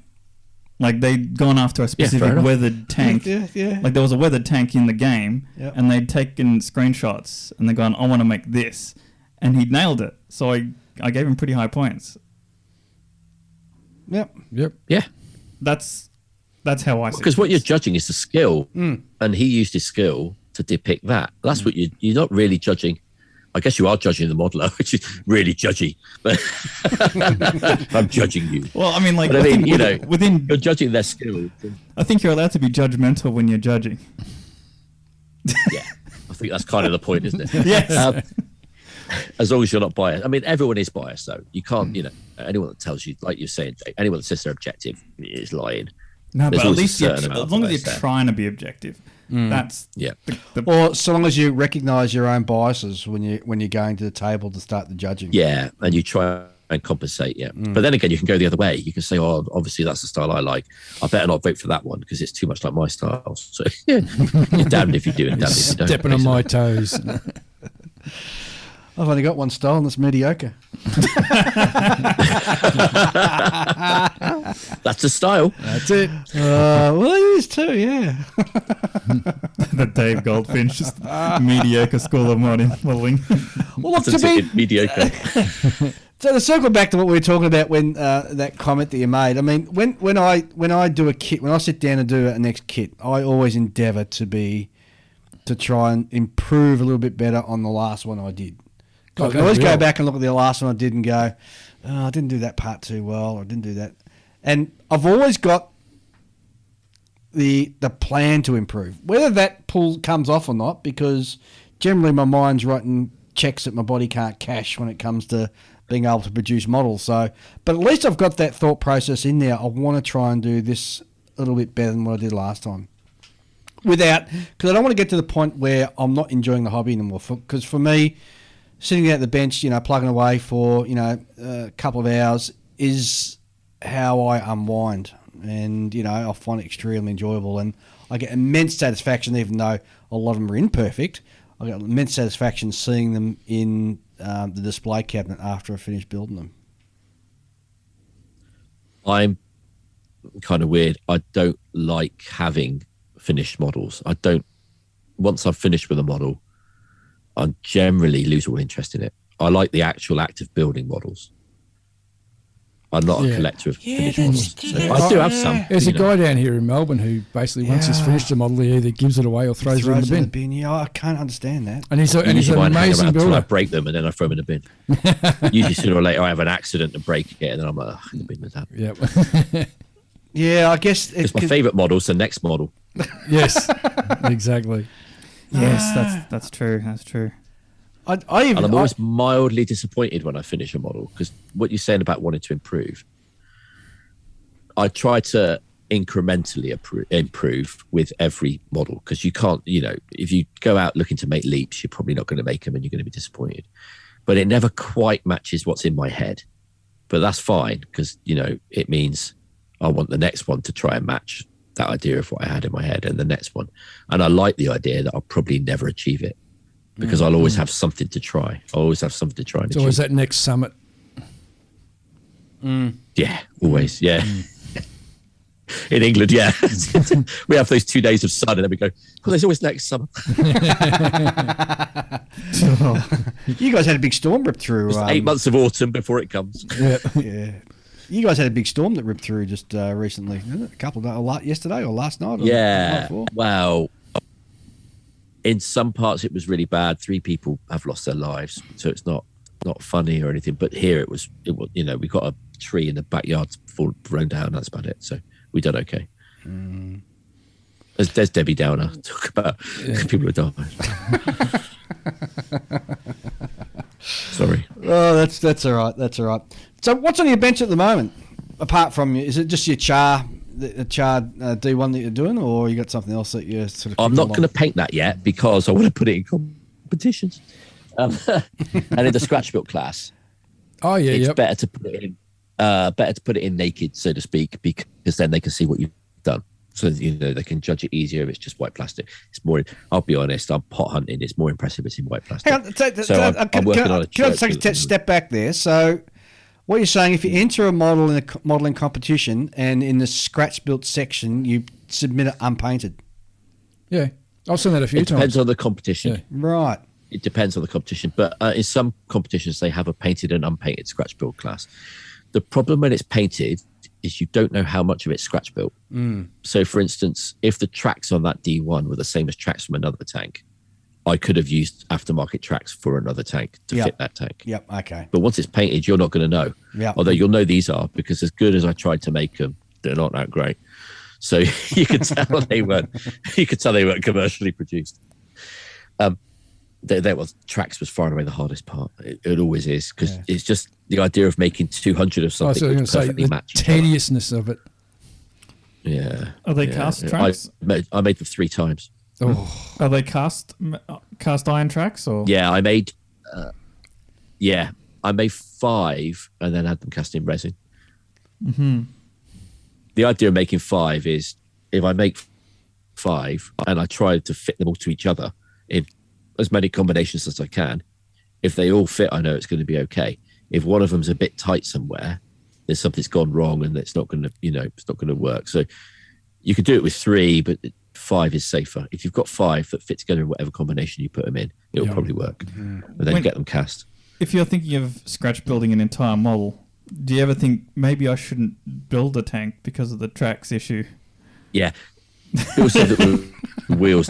Like they'd gone after a specific weathered tank. Yeah. Like there was a weathered tank in the game, and they'd taken screenshots and they're going, I want to make this. And he'd nailed it. So I gave him pretty high points. Yep. Yeah. That's how I see it. Because what you're judging is the skill, and he used his skill to depict that. That's what you're not really judging. I guess you are judging the modeler, which is really judgy. But I'm judging you. Well, I mean, like, but within you're judging their skill. I think you're allowed to be judgmental when you're judging. Yeah, I think that's kind of the point, isn't it? Yes. As long as you're not biased. I mean, everyone is biased, though. You can't, anyone that tells you, like you're saying, anyone that says they're objective is lying. No, There's but at always a least certain as amount long of as you're bias there. trying to be objective. That's Or so long as you recognise your own biases when you're going to the table to start the judging. Yeah, and you try and compensate, But then again, you can go the other way. You can say, oh, obviously that's the style I like. I better not vote for that one because it's too much like my style. So you're damned if you do and damned if you don't. Stepping on my toes. I've only got one style and it's mediocre. That's a style. That's it. Well, it is too, yeah. the Dave Goldfinch, just mediocre school of modeling. Well, look, That's mediocre. So to circle back to what we were talking about when that comment that you made, I mean, when I do a kit, when I sit down and do a next kit, I always endeavour to try and improve a little bit better on the last one I did. I can always go back and look at the last one I did and go, oh, I didn't do that part too well, or I didn't do that. And I've always got the plan to improve, whether that pull comes off or not, because generally my mind's writing checks that my body can't cash when it comes to being able to produce models. So, but at least I've got that thought process in there. I want to try and do this a little bit better than what I did last time. Because I don't want to get to the point where I'm not enjoying the hobby anymore. Because for me, sitting out at the bench, plugging away for, a couple of hours is how I unwind. And, I find it extremely enjoyable. And I get immense satisfaction, even though a lot of them are imperfect. I get immense satisfaction seeing them in the display cabinet after I finish building them. I'm kind of weird. I don't like having finished models. Once I've finished with a model, I generally lose all interest in it. I like the actual act of building models. I'm not a collector of finished models. So I do have some. There's a guy down here in Melbourne who basically, once he's finished a model, he either gives it away or throws it in the bin. Yeah, I can't understand that. And he's an amazing I builder. break them and then I throw them in the bin. Usually sooner or later I have an accident and break it and then I'm like, in the bin with that. Yep. Yeah, I guess it's my favourite model's the next model. Yes, exactly. Yes, that's true. That's true. I'm always mildly disappointed when I finish a model, because what you're saying about wanting to improve, I try to incrementally improve with every model, because you can't, if you go out looking to make leaps, you're probably not going to make them and you're going to be disappointed. But it never quite matches what's in my head. But that's fine, because, it means I want the next one to try and match that idea of what I had in my head and the next one. And I like the idea that I'll probably never achieve it, because I'll always have something to try. I'll always have something to try. It's always that next summit. Yeah, always. Yeah. In England, yeah. We have those 2 days of sun and then we go, well, there's always next summer. You guys had a big storm rip through. 8 months of autumn before it comes. Yeah. You guys had a big storm that ripped through just recently, didn't it? A couple of days, yesterday or last night? Or Yeah. Wow. In some parts, it was really bad. 3 people have lost their lives, so it's not funny or anything. But here it was. We got a tree in the backyard thrown down. That's about it. So we done okay. There's Debbie Downer. Talk about people who died. Sorry. Oh, that's all right. That's all right. So, what's on your bench at the moment? Apart from, is it just your char D1 that you're doing, or you got something else that you're sort of? I'm not going to paint that yet because I want to put it in competitions, and in the scratch built class. Oh yeah, it's better to put it in. Better to put it in naked, so to speak, because then they can see what you've done. So they can judge it easier if it's just white plastic. It's more. I'll be honest. I'm pot hunting. It's more impressive if it's in white plastic. Hang on, I'm working on a. Can I take a step back there? So, what you're saying, if you enter a model in a modelling competition and in the scratch built section you submit it unpainted. Yeah, I've seen that a few times. It depends on the competition. Yeah. Right. It depends on the competition, but in some competitions they have a painted and unpainted scratch build class. The problem when it's painted is you don't know how much of it's scratch built. So, for instance, if the tracks on that D1 were the same as tracks from another tank, I could have used aftermarket tracks for another tank to fit that tank. Yep. Okay. But once it's painted, you're not going to know. Yeah. Although you'll know these are, because as good as I tried to make them, they're not that great. So you could tell they weren't. You could tell they weren't commercially produced. Tracks was far and away the hardest part. It always is, because it's just the idea of making 200 of something. I was going to say the tediousness of it. Yeah. Are they cast tracks? I made them 3 times. Oh. Are they cast iron tracks or? Yeah, I made. I made 5 and then had them cast in resin. Mm-hmm. The idea of making 5 is if I make 5 and I try to fit them all to each other in as many combinations as I can. If they all fit, I know it's going to be okay. If one of them's a bit tight somewhere, then something's gone wrong and it's not going to, it's not going to work. So you could do it with 3, but 5 is safer. If you've got 5 that fit together in whatever combination you put them in, it'll probably work. And then get them cast. If you're thinking of scratch building an entire model, do you ever think maybe I shouldn't build a tank because of the tracks issue? Yeah. Also that wheels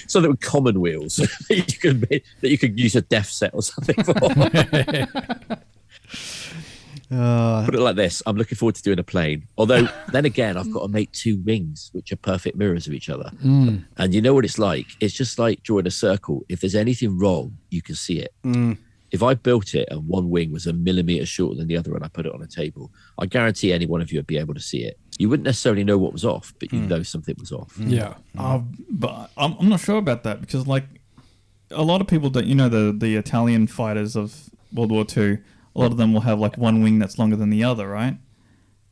so that were common wheels that you could use a def set or something for. Put it like this, I'm looking forward to doing a plane, although then again I've got to make 2 wings which are perfect mirrors of each other. And you know what it's like, it's just like drawing a circle. If there's anything wrong, you can see it. If I built it and one wing was a millimetre shorter than the other and I put it on a table, I guarantee any one of you would be able to see it. You wouldn't necessarily know what was off, but you know something was off. Yeah. But I'm not sure about that, because like a lot of people don't, the Italian fighters of World War II, a lot of them will have like one wing that's longer than the other, right?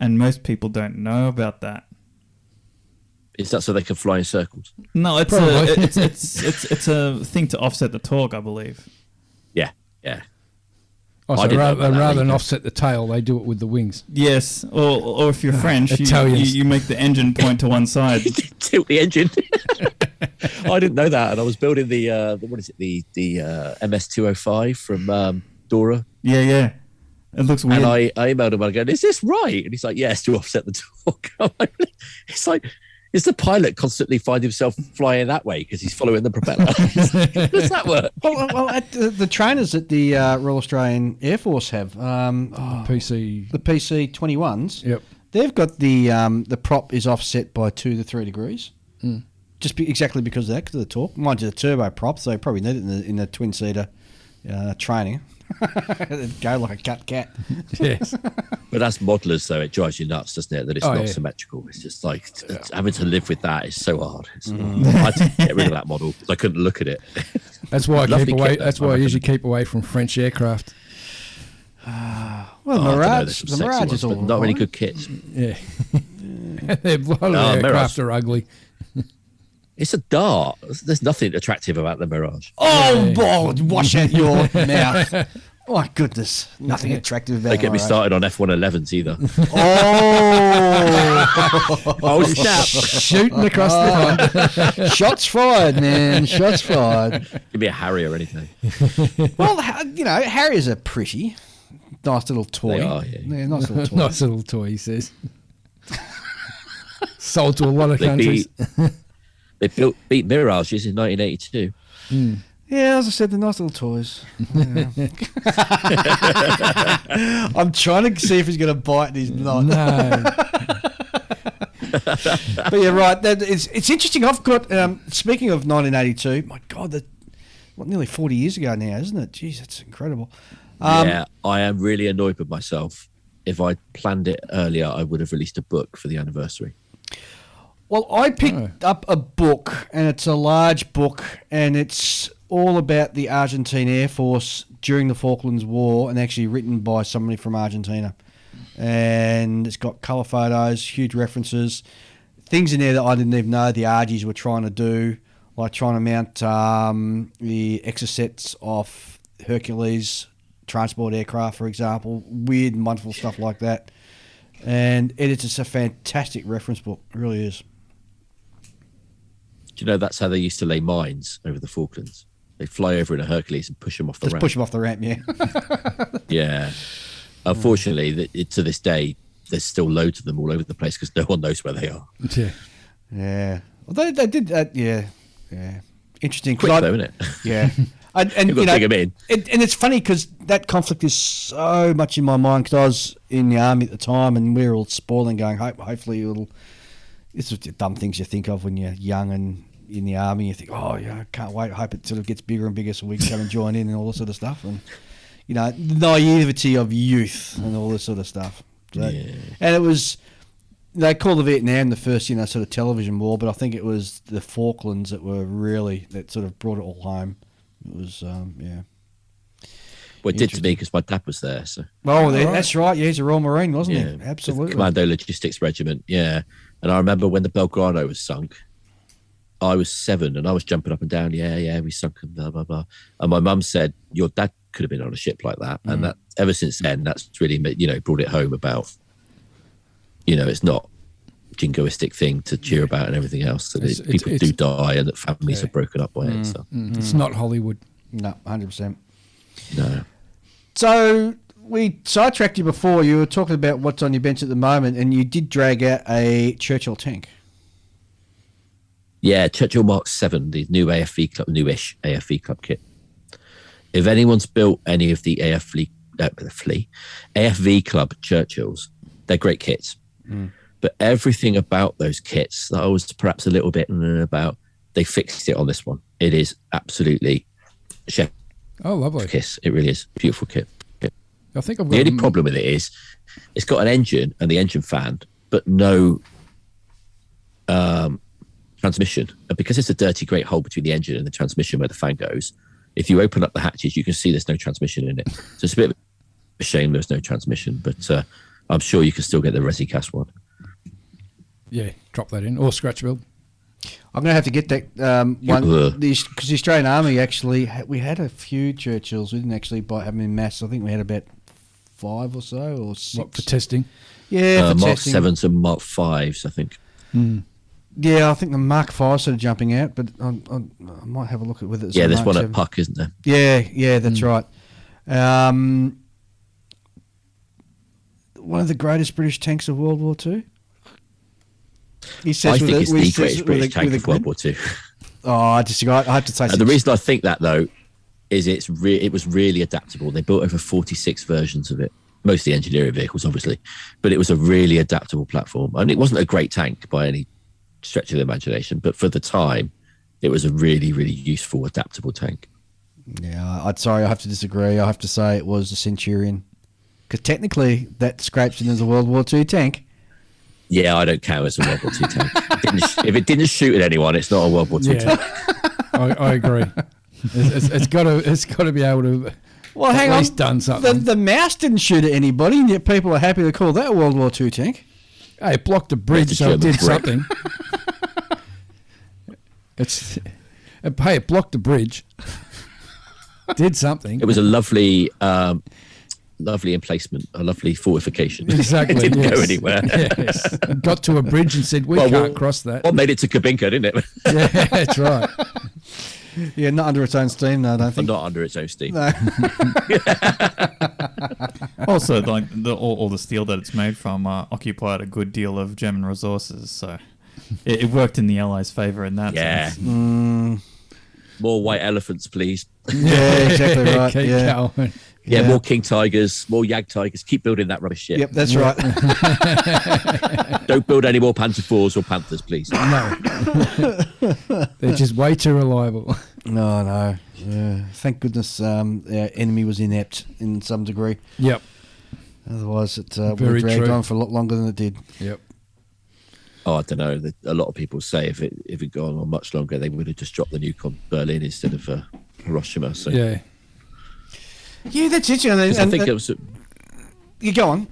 And most people don't know about that. Is that so they can fly in circles? No, it's a thing to offset the torque, I believe. Yeah. Oh, so rather than offset the tail, they do it with the wings. Yes, or if you're French, you make the engine point to one side. Tilt the engine. I didn't know that, and I was building the MS-205 from Dora. Yeah. It looks weird. And I emailed him and I go, "Is this right?" And he's like, "Yes, to offset the torque." It's like, is the pilot constantly find himself flying that way because he's following the propeller? How does that work? Well, the trainers at the Royal Australian Air Force have the PC-21s. Yep. They've got the prop is offset by 2 to 3 degrees. Exactly because of that, because of the torque. Mind you, the turbo prop, so you probably need it in the twin-seater training. Go like a cat. Yes. But as modelers, though, it drives you nuts, doesn't it? That it's not symmetrical. It's just like having to live with that is so hard. I had to get rid of that model because I couldn't look at it. That's why I keep away. That's why I usually keep away from French aircraft. Well, the Mirage is all but not really good kits. Yeah. A lot of the aircraft are ugly. It's a dart. There's nothing attractive about the Mirage. Oh, wash out your mouth. My goodness, nothing attractive about Don't get me IRA. started on F111s either. Oh, snap! Shooting across the pond. shots fired, man! Shots fired. Give me a Harry or anything. Well, Harriers are pretty. Nice little toy. They are, yeah. Nice little toy. Nice little toy, he says. Sold to a lot of countries. They beat Mirages in 1982. Yeah, as I said, they're nice little toys. Yeah. I'm trying to see if he's going to bite and he's not. No. But you're right. It's interesting. I've got, speaking of 1982, my God, nearly 40 years ago now, isn't it? Jeez, that's incredible. Yeah, I am really annoyed with myself. If I planned it earlier, I would have released a book for the anniversary. Well, I picked up a book, and it's a large book, and it's all about the Argentine Air Force during the Falklands War, and actually written by somebody from Argentina. And it's got colour photos, huge references, things in there that I didn't even know the Argies were trying to do, like trying to mount the exocets off Hercules transport aircraft, for example. Weird and wonderful stuff like that. And it's just a fantastic reference book. It really is. Do you know that's how they used to lay mines over the Falklands? They fly over in a Hercules and push them off the ramp. Push them off the ramp, yeah. Yeah. Unfortunately, to this day, there's still loads of them all over the place because no one knows where they are. Yeah. Yeah. Well, they did that, yeah. Interesting. Quick though, isn't it? Yeah. And You've got to dig them in. And it's funny because that conflict is so much in my mind because I was in the army at the time and we were all spoiling, going, hopefully it'll... It's just the dumb things you think of when you're young and in the army. You think, I can't wait. I hope it sort of gets bigger and bigger so we can come and join in and all this sort of stuff. And, the naivety of youth and all this sort of stuff. So, Yeah. And it was... They called the Vietnam the first, sort of television war, but I think it was the Falklands that sort of brought it all home. It was, yeah. Well, it did to me because my dad was there. So. Oh, that's right. Yeah, he's a Royal Marine, wasn't he? Absolutely. Commando Logistics Regiment, yeah. And I remember when the Belgrano was sunk, I was 7 and I was jumping up and down. Yeah, we sunk and blah, blah, blah. And my mum said, your dad could have been on a ship like that. And that ever since then, that's really, brought it home about, it's not a jingoistic thing to cheer about and everything else. That people do die and that families are broken up by it. So. It's not Hollywood. No, 100%. No. So we sidetracked you before. You were talking about what's on your bench at the moment, and you did drag out a Churchill tank. Yeah, Churchill Mark 7, the new AFV Club, newish AFV Club kit. If anyone's built any of the AFV Club Churchills, they're great kits. But everything about those kits that I was perhaps a little bit about, they fixed it on this one. It is absolutely chef lovely kiss. It really is beautiful kit. I think I've got The only problem with it is it's got an engine and the engine fan, but no transmission. And because it's a dirty great hole between the engine and the transmission where the fan goes, if you open up the hatches, you can see there's no transmission in it. So it's a bit of a shame there's no transmission, but I'm sure you can still get the ResiCast one. Yeah, drop that in. Or scratch build. I'm going to have to get that one because the Australian Army actually we had a few Churchills. We didn't actually buy them in mass. I think we had about 5 or so or 6. What, for testing? Yeah, for Mark testing. 7s and Mark 5s, I think. Yeah, I think the Mark 5 sort of jumping out, but I might have a look at whether it's Yeah, there's Mark one 7. at Puck, isn't there? Yeah, that's right. One of the greatest British tanks of World War II. He says I think it's the greatest British tank of World War II. Oh, I disagree. I have to say The reason I think that, though, is it was really adaptable. They built over 46 versions of it, mostly engineering vehicles, obviously, but it was a really adaptable platform. I mean, it wasn't a great tank by any stretch of the imagination, but for the time, it was a really, really useful, adaptable tank. Yeah, I have to disagree. I have to say it was the Centurion. Because technically, that scrapes in as a World War II tank. Yeah, I don't count as a World War II tank. If it didn't shoot at anyone, it's not a World War II tank. I agree. It's got to be able to Hang at least on. done something. The mouse didn't shoot at anybody, and yet people are happy to call that a World War II tank. Hey, it blocked a bridge, so it did something. It blocked a bridge. Did something. It was a lovely emplacement, a lovely fortification. Exactly. It didn't go anywhere. Yes. Got to a bridge and said, we can't cross that. Well, made it to Kabinka, didn't it? Yeah, that's right. Yeah, not under its own steam, no, I don't think. Not under its own steam. No. Also, like all the steel that it's made from occupied a good deal of German resources, so it worked in the Allies' favour in that sense. More white elephants, please. Yeah, exactly right. Keep going. Yeah, more king tigers, more Yag tigers. Keep building that rubbish shit. Yep, that's right. Don't build any more Panther 4s or Panthers, please. No. They're just way too reliable. No. Yeah. Thank goodness our enemy was inept in some degree. Yep. Otherwise, it would Very have dragged true. on for a lot longer than it did. Yep. Oh, I don't know. A lot of people say if it gone on much longer, they would have just dropped the nuke on Berlin instead of Hiroshima. So Yeah. Yeah, that's it. I think it was. You go on.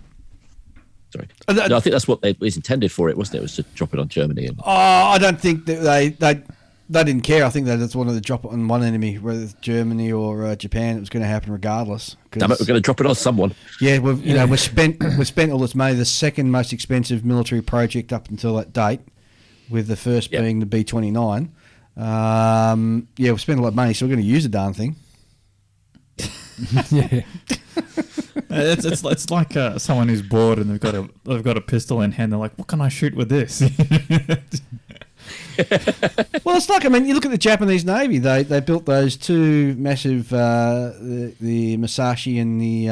Sorry. No, I think that's what it was intended for. It wasn't. It was to drop it on Germany. And I don't think that they didn't care. I think they just wanted to drop it on one enemy, whether it's Germany or Japan. It was going to happen regardless. damn it, we're going to drop it on someone. Yeah, we spent all this money. The second most expensive military project up until that date, with the first being the B-29. We spent a lot of money, so we're going to use the darn thing. Yeah. It's like someone who's bored and they've got a pistol in hand. They're like, what can I shoot with this? Well, it's like, you look at the Japanese Navy. They built those two massive, the Musashi and the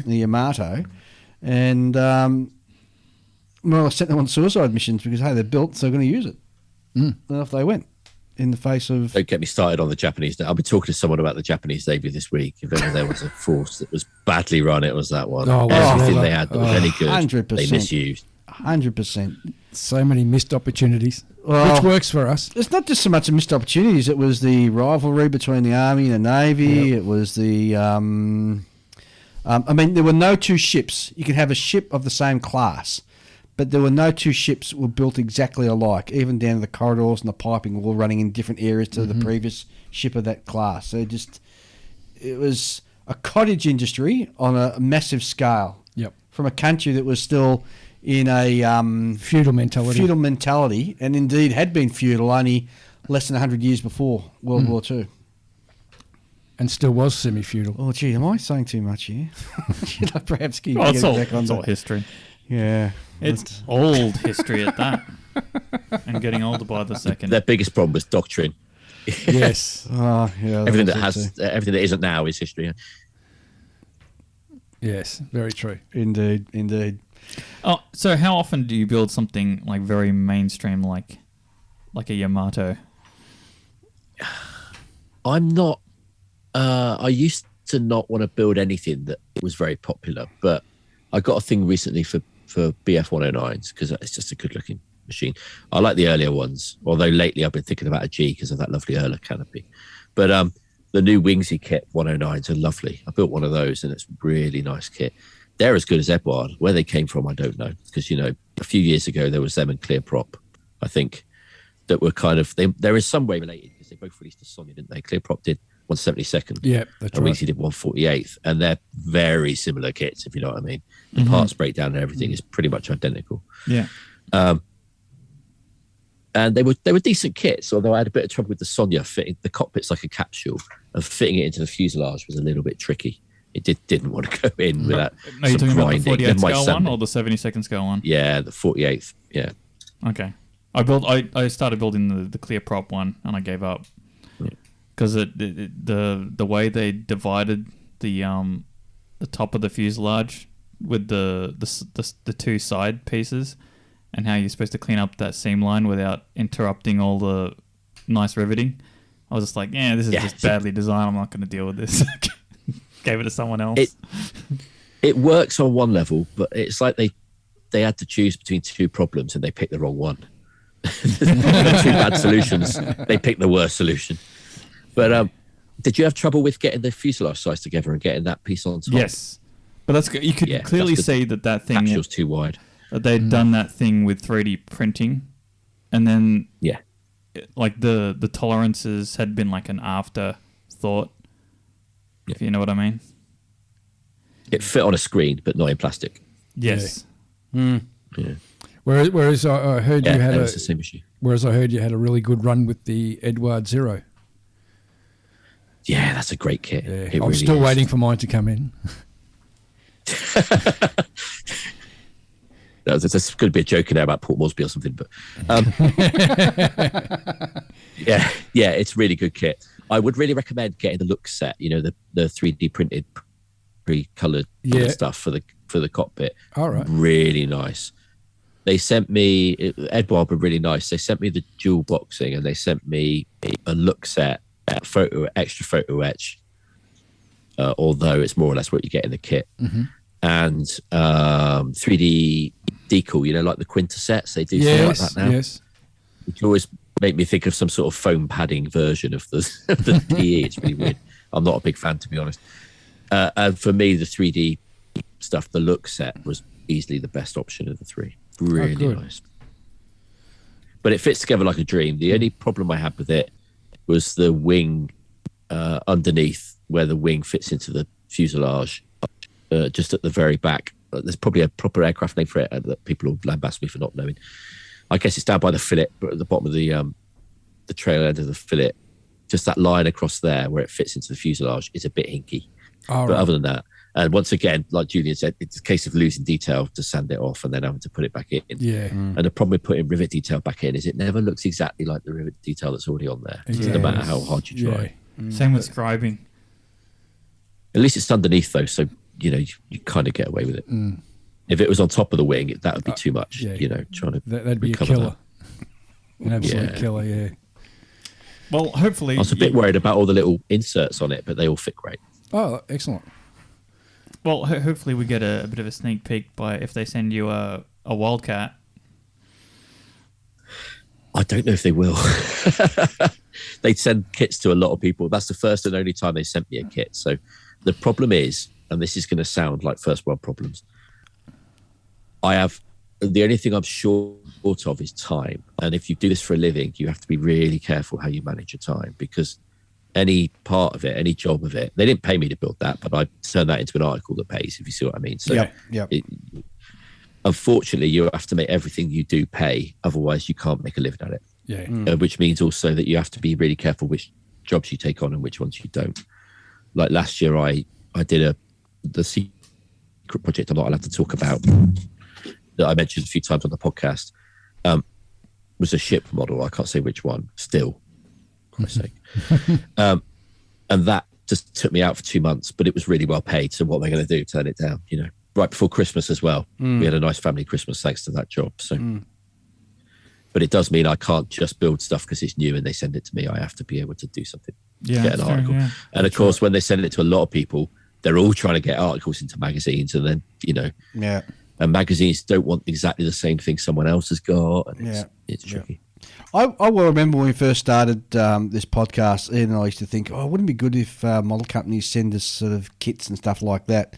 Yamato, and I sent them on suicide missions because hey, they're built, so they're going to use it. And off they went. In the face of... Don't get me started on the Japanese. I'll be talking to someone about the Japanese Navy this week. If ever there was a force that was badly run, it was that one. Everything they had that was any good, 100%. they misused. 100%. So many missed opportunities, Well, which works for us. It's not just so much a missed opportunities. It was the rivalry between the Army and the Navy. Yep. It was the... there were no two ships. You could have a ship of the same class, but there were no two ships that were built exactly alike, even down to the corridors and the piping all running in different areas to the previous ship of that class. So it was a cottage industry on a massive scale. Yep. From a country that was still in a Feudal mentality. And indeed had been feudal only less than 100 years before World War II. And still was semi-feudal. Oh, gee, am I saying too much here? Should I perhaps keep It's getting back on all that? history. Yeah. It's old history at that. And getting older by the second. Their biggest problem was doctrine. Yes. Oh, yeah. Everything was that everything that isn't now is history. Yes. Very true. Indeed. Oh, so how often do you build something like very mainstream, like a Yamato? I'm not. I used to not want to build anything that was very popular, but I got a thing recently for BF 109s because it's just a good looking machine. I like the earlier ones, although lately I've been thinking about a G because of that lovely Erla canopy. But the new Wingsy kit 109s are lovely. I built one of those and it's a really nice kit. They're as good as Edward. Where they came from, I don't know. Because, a few years ago, there was them and Clear Prop, I think, that were kind of... They're in some way related because they both released a Sonya, didn't they? Clear Prop did 172nd. Yeah, that's and right. Wingsy did 148th. And they're very similar kits, if you know what I mean. The parts breakdown and everything is pretty much identical. Yeah. And they were decent kits, although I had a bit of trouble with the Sonya fitting the cockpit's like a capsule, and fitting it into the fuselage was a little bit tricky. It didn't want to go in without Are you some talking about the grinding. 48 Never mind scale one sanding. or the 72nd scale one? Yeah, the 48th. Yeah. Okay. I started building the Clear Prop one and I gave up because the way they divided the top of the fuselage with the two side pieces and how you're supposed to clean up that seam line without interrupting all the nice riveting. I was just like, this is just badly designed. I'm not going to deal with this. Gave it to someone else. It works on one level, but it's like they had to choose between two problems and they picked the wrong one. The two bad solutions. They picked the worst solution. But did you have trouble with getting the fuselage size together and getting that piece on top? Yes, but that's good. You could clearly see that thing capsule's too wide. That they'd done that thing with 3D printing, and then like the tolerances had been like an afterthought, if you know what I mean. It fit on a screen, but not in plastic. Yes. Yeah. Yeah. Whereas I heard you had the same issue. Whereas I heard you had a really good run with the Edward Zero. Yeah, that's a great kit. Yeah. I'm still waiting for mine to come in. There's going to be a joke in there about Port Moresby or something, but yeah, it's a really good kit. I would really recommend getting the look set. You know, the 3D printed, pre-colored stuff for the cockpit. All right, really nice. They sent me Edward were really nice. They sent me the dual boxing and they sent me a look set, extra photo etch. Although it's more or less what you get in the kit. Mm-hmm. And 3D decal, you know, like the Quinta sets, they do something like that now. Yes. Which always make me think of some sort of foam padding version of the PE. It's really weird. I'm not a big fan, to be honest. And for me, the 3D stuff, the look set was easily the best option of the three. Really nice. But it fits together like a dream. The only problem I had with it was the wing underneath, where the wing fits into the fuselage. Just at the very back. There's probably a proper aircraft name for it that people will lambast me for not knowing. I guess it's down by the fillet, but at the bottom of the trail end of the fillet, just that line across there where it fits into the fuselage is a bit hinky. But other than that, and once again, like Julian said, it's a case of losing detail to sand it off and then having to put it back in. Yeah. And the problem with putting rivet detail back in is it never looks exactly like the rivet detail that's already on there, no matter how hard you try. Same with scribing. At least it's underneath though, so you know, you kind of get away with it. If it was on top of the wing, that would be too much, you know, trying to that'd be a killer. An absolute killer, yeah. Well, hopefully... I was a bit worried about all the little inserts on it, but they all fit great. Oh, excellent. Well, hopefully we get a bit of a sneak peek by if they send you a Wildcat. I don't know if they will. They send kits to a lot of people. That's the first and only time they sent me a kit. So the problem is, and this is going to sound like first world problems, the only thing I'm short of is time. And if you do this for a living, you have to be really careful how you manage your time, because any part of it, any job of it, they didn't pay me to build that, but I turned that into an article that pays, if you see what I mean. So unfortunately, you have to make everything you do pay. Otherwise, you can't make a living at it. Yeah. Which means also that you have to be really careful which jobs you take on and which ones you don't. Like last year, I did the secret project I'm not allowed to talk about, that I mentioned a few times on the podcast, was a ship model. I can't say which one still, for Christ's sake. And that just took me out for 2 months, but it was really well paid. So what am I going to do? Turn it down, you know, right before Christmas as well. We had a nice family Christmas thanks to that job. So, but it does mean I can't just build stuff because it's new and they send it to me. I have to be able to do something, get an article. Yeah. And of course, when they send it to a lot of people, they're all trying to get articles into magazines, and then, you know, and magazines don't want exactly the same thing someone else has got. And it's tricky. I will remember when we first started this podcast, Ian and I used to think, wouldn't it be good if model companies send us sort of kits and stuff like that?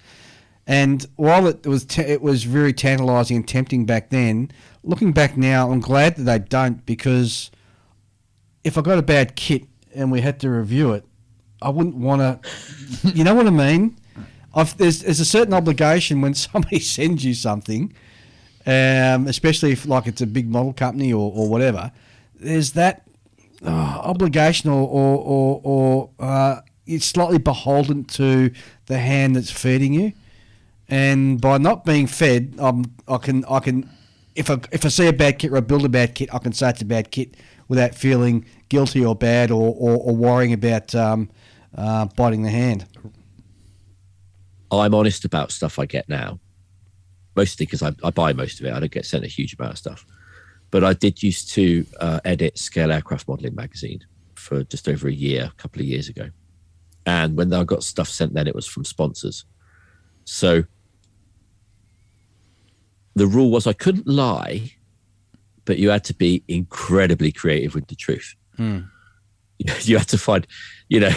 And while it was very tantalising and tempting back then, looking back now, I'm glad that they don't, because if I got a bad kit and we had to review it, I wouldn't want to, you know what I mean? There's a certain obligation when somebody sends you something, especially if like it's a big model company or whatever. There's that obligation, or it's slightly beholden to the hand that's feeding you. And by not being fed, I can if I see a bad kit or I build a bad kit, I can say it's a bad kit without feeling guilty or bad or worrying about biting the hand. I'm honest about stuff I get now, mostly because I buy most of it. I don't get sent a huge amount of stuff. But I did used to edit Scale Aircraft Modelling magazine for just over a year, a couple of years ago. And when I got stuff sent then, it was from sponsors. So the rule was I couldn't lie, but you had to be incredibly creative with the truth. You had to find, you know,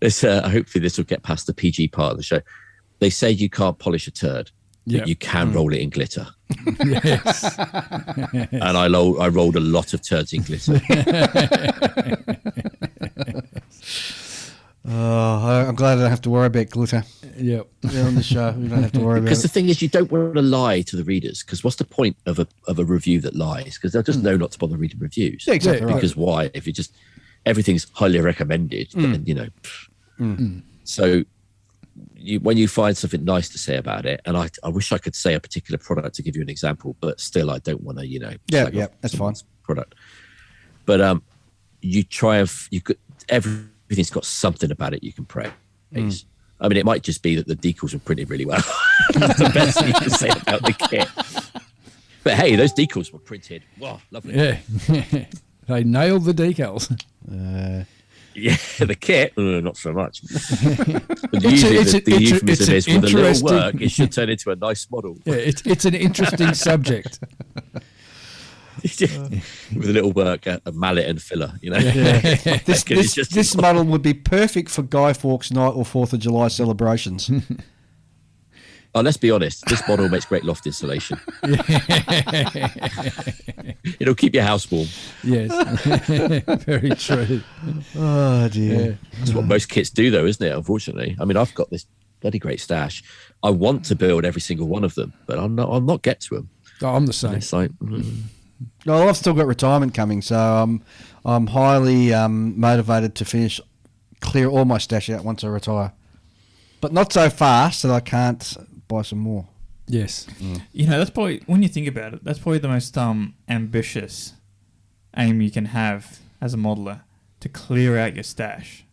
hopefully this will get past the PG part of the show. They say you can't polish a turd, but you can roll it in glitter. Yes. And I rolled a lot of turds in glitter. Oh, I'm glad I don't have to worry about glitter. Yep. On the show, we don't have to worry about it. Because the thing is, you don't want to lie to the readers. Because what's the point of a review that lies? Because they'll just know not to bother reading reviews. Yeah, exactly right. Because why? If you just everything's highly recommended, then you know. So when you find something nice to say about it, and I wish I could say a particular product to give you an example, but still I don't want to, you know. Yeah, that's fine. Product, but you try and you could everything's got something about it you can praise. I mean, it might just be that the decals were printed really well. That's the best you can say about the kit. But hey, those decals were printed. Wow, lovely. Yeah. They nailed the decals. Yeah, the kit, not so much. But usually the euphemism is with a little work, it should turn into a nice model. Yeah, it's an interesting subject. With a little work, a mallet and filler, you know. Yeah. This model would be perfect for Guy Fawkes Night or 4th of July celebrations. Oh, let's be honest, this model makes great loft insulation. It'll keep your house warm. Yes, very true. Oh dear. Yeah. That's what most kits do, though, isn't it? Unfortunately, I mean, I've got this bloody great stash. I want to build every single one of them, but I'll not get to them. Oh, I'm the same. It's like. Well, I've still got retirement coming, so I'm highly motivated to clear all my stash out once I retire, but not so fast that I can't buy some more. Yes. You know, that's probably, when you think about it, that's probably the most ambitious aim you can have as a modeler, to clear out your stash,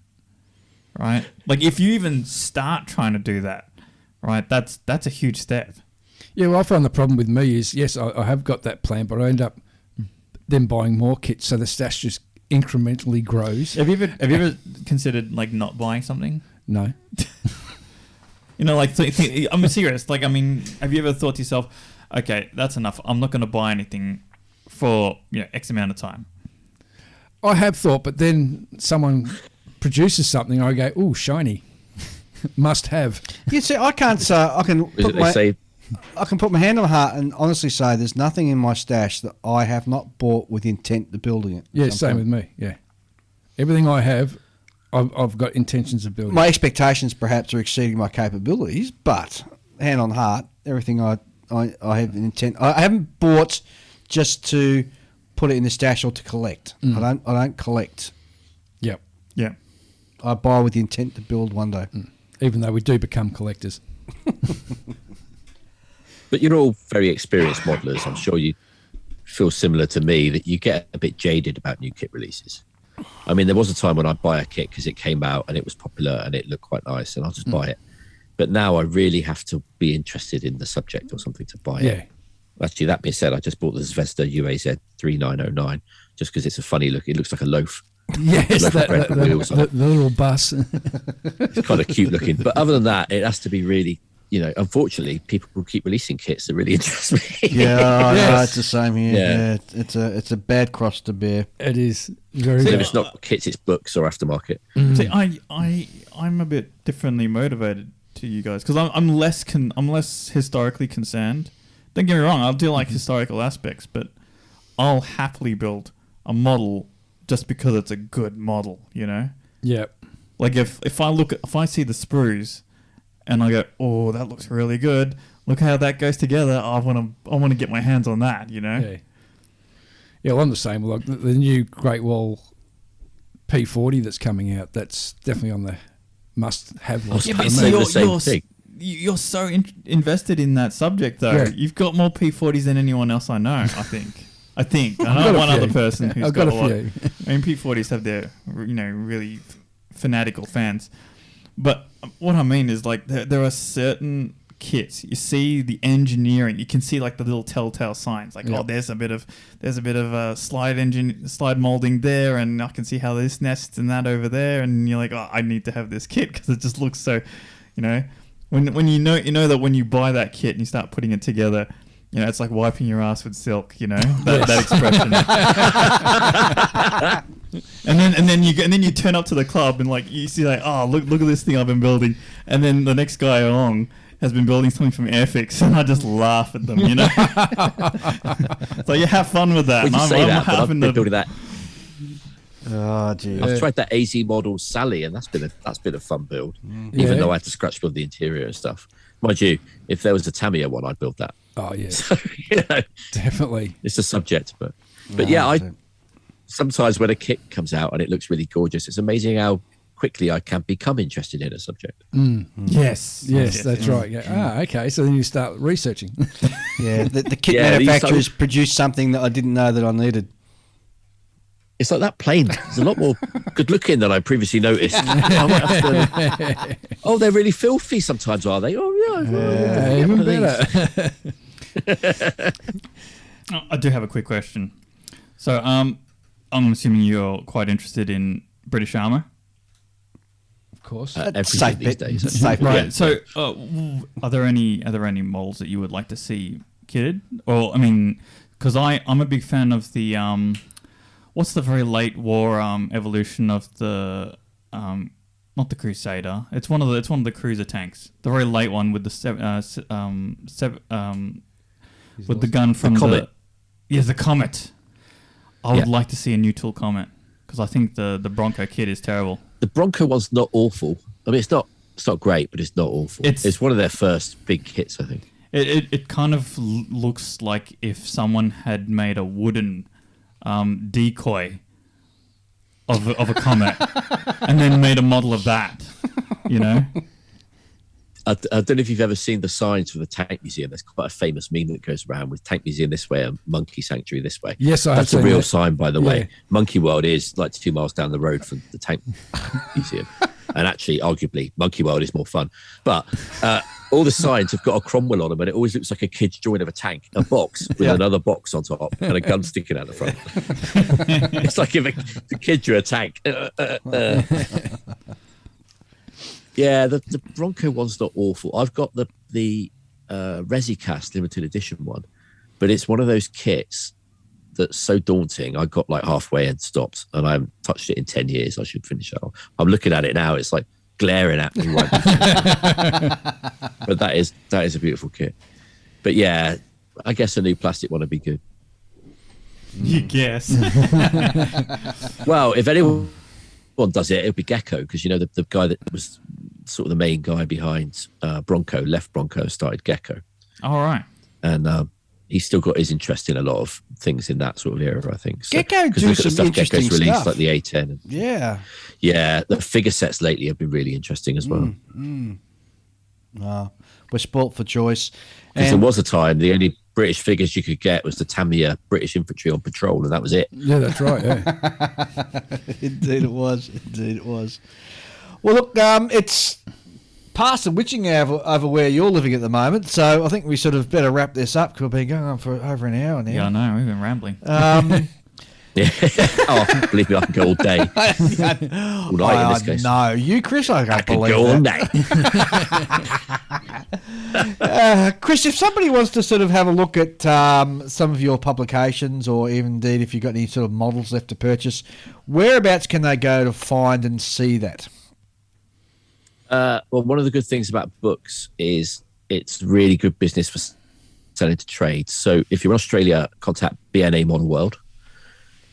right? Like, if you even start trying to do that, right, that's a huge step. Yeah, well, I found the problem with me is, yes, I have got that plan, but I end up then buying more kits, so the stash just incrementally grows. Have you ever considered, like, not buying something? No. You know, like, I'm serious. Like, I mean, have you ever thought to yourself, okay, that's enough. I'm not going to buy anything for, you know, X amount of time? I have thought, but then someone produces something, I go, ooh, shiny. Must have. You see, I can't say, I can put my hand on the heart and honestly say there's nothing in my stash that I have not bought with intent of building it. Yeah, same with me, yeah. Everything I have, I've got intentions of building. My expectations perhaps are exceeding my capabilities, but hand on heart, everything I have an intent. I haven't bought just to put it in the stash or to collect. I don't collect. Yep. Yeah. I buy with the intent to build one day. Even though we do become collectors. But you're all very experienced modelers. I'm sure you feel similar to me, that you get a bit jaded about new kit releases. I mean, there was a time when I'd buy a kit because it came out and it was popular and it looked quite nice, and I'll just buy it. But now I really have to be interested in the subject or something to buy it. Actually, that being said, I just bought the Zvesta UAZ 3909 just because it's a funny look. It looks like a loaf. Yes, the little bus. It's kind of cute looking. But other than that, it has to be really, you know, unfortunately, people will keep releasing kits that really interest me. No, it's the same here. Yeah. It's a bad cross to bear. It is very. So if it's not kits, it's books or aftermarket. See, I'm a bit differently motivated to you guys because I'm less historically concerned. Don't get me wrong, I'll do like historical aspects, but I'll happily build a model just because it's a good model, you know? Yep. Like if I see the sprues and I go, oh, that looks really good. Look how that goes together. I want to get my hands on that, you know? Yeah, well, I'm the same. Like the new Great Wall P40 that's coming out, that's definitely on the must-have list. Yeah, but you're so invested in that subject, though. Yeah. You've got more P40s than anyone else I know, I think. I know one other person who's got a lot. I mean, P40s have their, you know, really fanatical fans. But what I mean is, like, there are certain kits. You see the engineering. You can see like the little telltale signs. Like, oh, there's a bit of slide molding there, and I can see how this nests and that over there. And you're like, oh, I need to have this kit because it just looks so, you know. When you know that when you buy that kit and you start putting it together, you know, it's like wiping your ass with silk, you know, that expression. and then you turn up to the club and like you see like, oh, look at this thing I've been building, and then the next guy along has been building something from Airfix, and I just laugh at them, you know. So you have fun with that. Well, you say that, but I've been building that. Oh, gee. I've tried that AZ model Sally, and that's been a fun build. Even though I had to scratch build the interior and stuff. Mind you, if there was a Tamiya one, I'd build that. Oh yeah, so, definitely. It's a subject, but yeah, I sometimes when a kit comes out and it looks really gorgeous, it's amazing how quickly I can become interested in a subject. Yes, that's right. Yeah. Okay. So then you start researching. The kit manufacturers produce something that I didn't know that I needed. It's like that plane. It's a lot more good looking than I previously noticed. Oh, they're really filthy sometimes, are they? Oh, yeah. Even better. I do have a quick question. So, I'm assuming you're quite interested in British armour. Of course. Everything these days. Safe Right. bet. So, are there any models that you would like to see kitted? Or, I mean, because I'm a big fan of the what's the very late war evolution of the not the Crusader? It's one of the cruiser tanks. The very late one with the with the gun from the Comet. The Comet. I would like to see a new tool Comet because I think the Bronco kit is terrible. The Bronco one's not awful. I mean, it's not great, but it's not awful. It's one of their first big hits, I think. It kind of looks like if someone had made a wooden decoy of a Comet and then made a model of that, you know. I don't know if you've ever seen the signs for the Tank Museum. There's quite a famous meme that goes around with Tank Museum this way and Monkey Sanctuary this way. Yes, I have That's a seen real that. sign, by the way. Monkey World is like 2 miles down the road from the Tank Museum. And actually, arguably, Monkey World is more fun. But all the signs have got a Cromwell on them, and it always looks like a kid's drawing of a tank, a box with another box on top, and a gun sticking out the front. It's like if the kid drew a tank. Yeah, the Bronco one's not awful. I've got the ResiCast limited edition one, but it's one of those kits that's so daunting. I got like halfway and stopped, and I haven't touched it in 10 years. I should finish it off. I'm looking at it now. It's like glaring at me. Right but that is a beautiful kit. But yeah, I guess a new plastic one would be good. You guess. Well, if anyone does it, it'll be Gecko, because you know the guy that was sort of the main guy behind Bronco, left Bronco, started Gecko. All right. And he's still got his interest in a lot of things in that sort of era, I think. So, Gecko do some interesting Gecko's released, stuff. like the A10. And, yeah, the figure sets lately have been really interesting as well. We're spoilt for choice. Because there was a time the only British figures you could get was the Tamiya British Infantry on patrol, and that was it. Yeah, that's right. Yeah. Indeed it was. Well, look, it's past the witching hour over where you're living at the moment, so I think we sort of better wrap this up because we've been going on for over an hour now. Yeah, I know. We've been rambling. Yeah. Oh, believe me, I can go all day. All night in this case. No, you, Chris, I can't Can believe go all that. day. Chris, if somebody wants to sort of have a look at some of your publications, or even indeed if you've got any sort of models left to purchase, whereabouts can they go to find and see that? Well, one of the good things about books is it's really good business for selling to trade. So if you're in Australia, contact BNA Model World.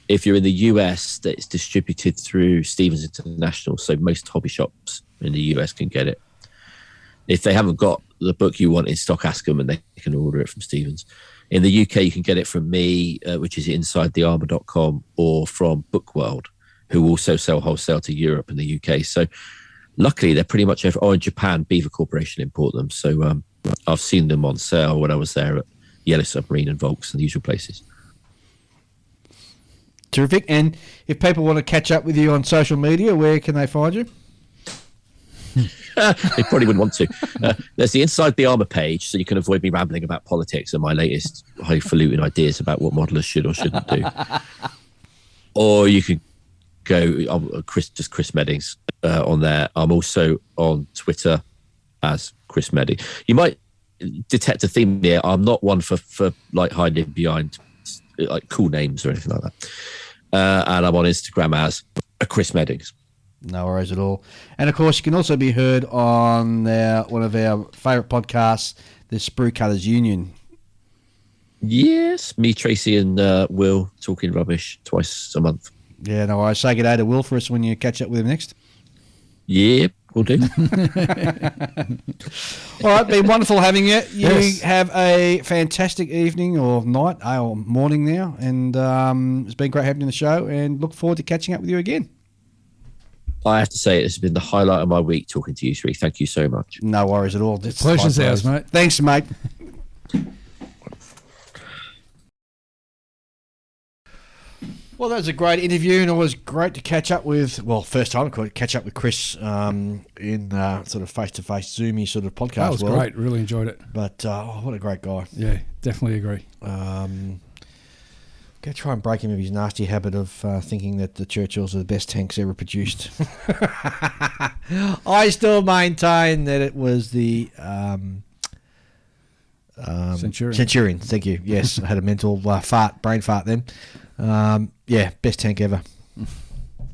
If you're in the US, that it's distributed through Stevens International, so most hobby shops in the US can get it. If they haven't got the book you want in stock, ask them and they can order it from Stevens. In the UK, you can get it from me, which is insidethearmour.com, or from Bookworld, who also sell wholesale to Europe and the UK. So luckily, they're pretty much everywhere. Oh, in Japan, Beaver Corporation import them. So I've seen them on sale when I was there at Yellow Submarine and Volks and the usual places. Terrific. And if people want to catch up with you on social media, where can they find you? They probably wouldn't want to. There's the Inside the Armour page, so you can avoid me rambling about politics and my latest highfalutin ideas about what modelers should or shouldn't do. Or you could go Chris Meddings on there. I'm also on Twitter as Chris Meddings. You might detect a theme here. I'm not one for like hiding behind like cool names or anything like that. And I'm on Instagram as Chris Meddings. No worries at all. And of course, you can also be heard on one of our favourite podcasts, the Sprue Cutters Union. Yes, me, Tracy, and Will talking rubbish twice a month. Yeah, no worries. Say good day to Will for us when you catch up with him next. Yep, we'll do. All right, been wonderful having you. You Yes. have a fantastic evening or night or morning now, and it's been great having you on the show, and look forward to catching up with you again. I have to say, it's been the highlight of my week talking to you three. Thank you so much. No worries at all. It's Pleasure's likewise. ours, mate. Thanks, mate. Well, that was a great interview, and it was great to catch up with. Well, first time I catch up with Chris in sort of face-to-face Zoomy sort of podcast. That was world. great. Really enjoyed it. But what a great guy. Yeah, definitely agree. Go try and break him of his nasty habit of thinking that the Churchills are the best tanks ever produced. I still maintain that it was the Centurion. Thank you. Yes, I had a mental brain fart then. Yeah, best tank ever.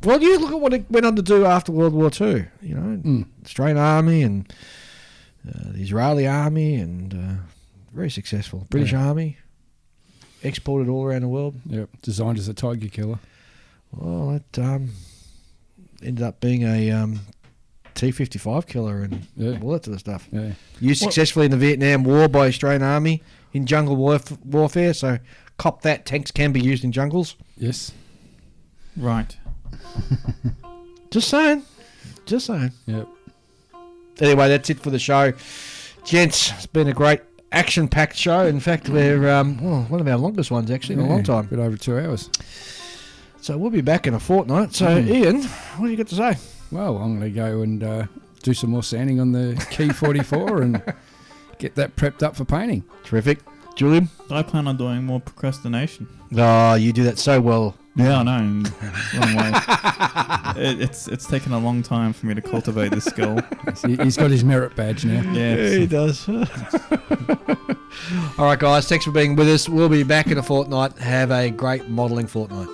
Well, you look at what it went on to do after World War II. You know, Australian Army and the Israeli Army, and very successful. British Army, exported all around the world. Yep, designed as a tiger killer. Well, it ended up being a T-55 killer and all that sort of stuff. Yeah. Used successfully in the Vietnam War by Australian Army in jungle warfare, so cop that. Tanks can be used in jungles. Yes. Right. Just saying. Yep. Anyway, that's it for the show. Gents, it's been a great action-packed show. In fact, we're one of our longest ones, actually, in a long time. A bit over 2 hours. So we'll be back in a fortnight. So, Ian, what do you got to say? Well, I'm going to go and do some more sanding on the Key 44 and get that prepped up for painting. Terrific. Julian? I plan on doing more procrastination. Oh, you do that so well. Yeah, I know. Long way. It's taken a long time for me to cultivate this skill. He's got his merit badge now. Yeah, he does. All right, guys. Thanks for being with us. We'll be back in a fortnight. Have a great modelling fortnight.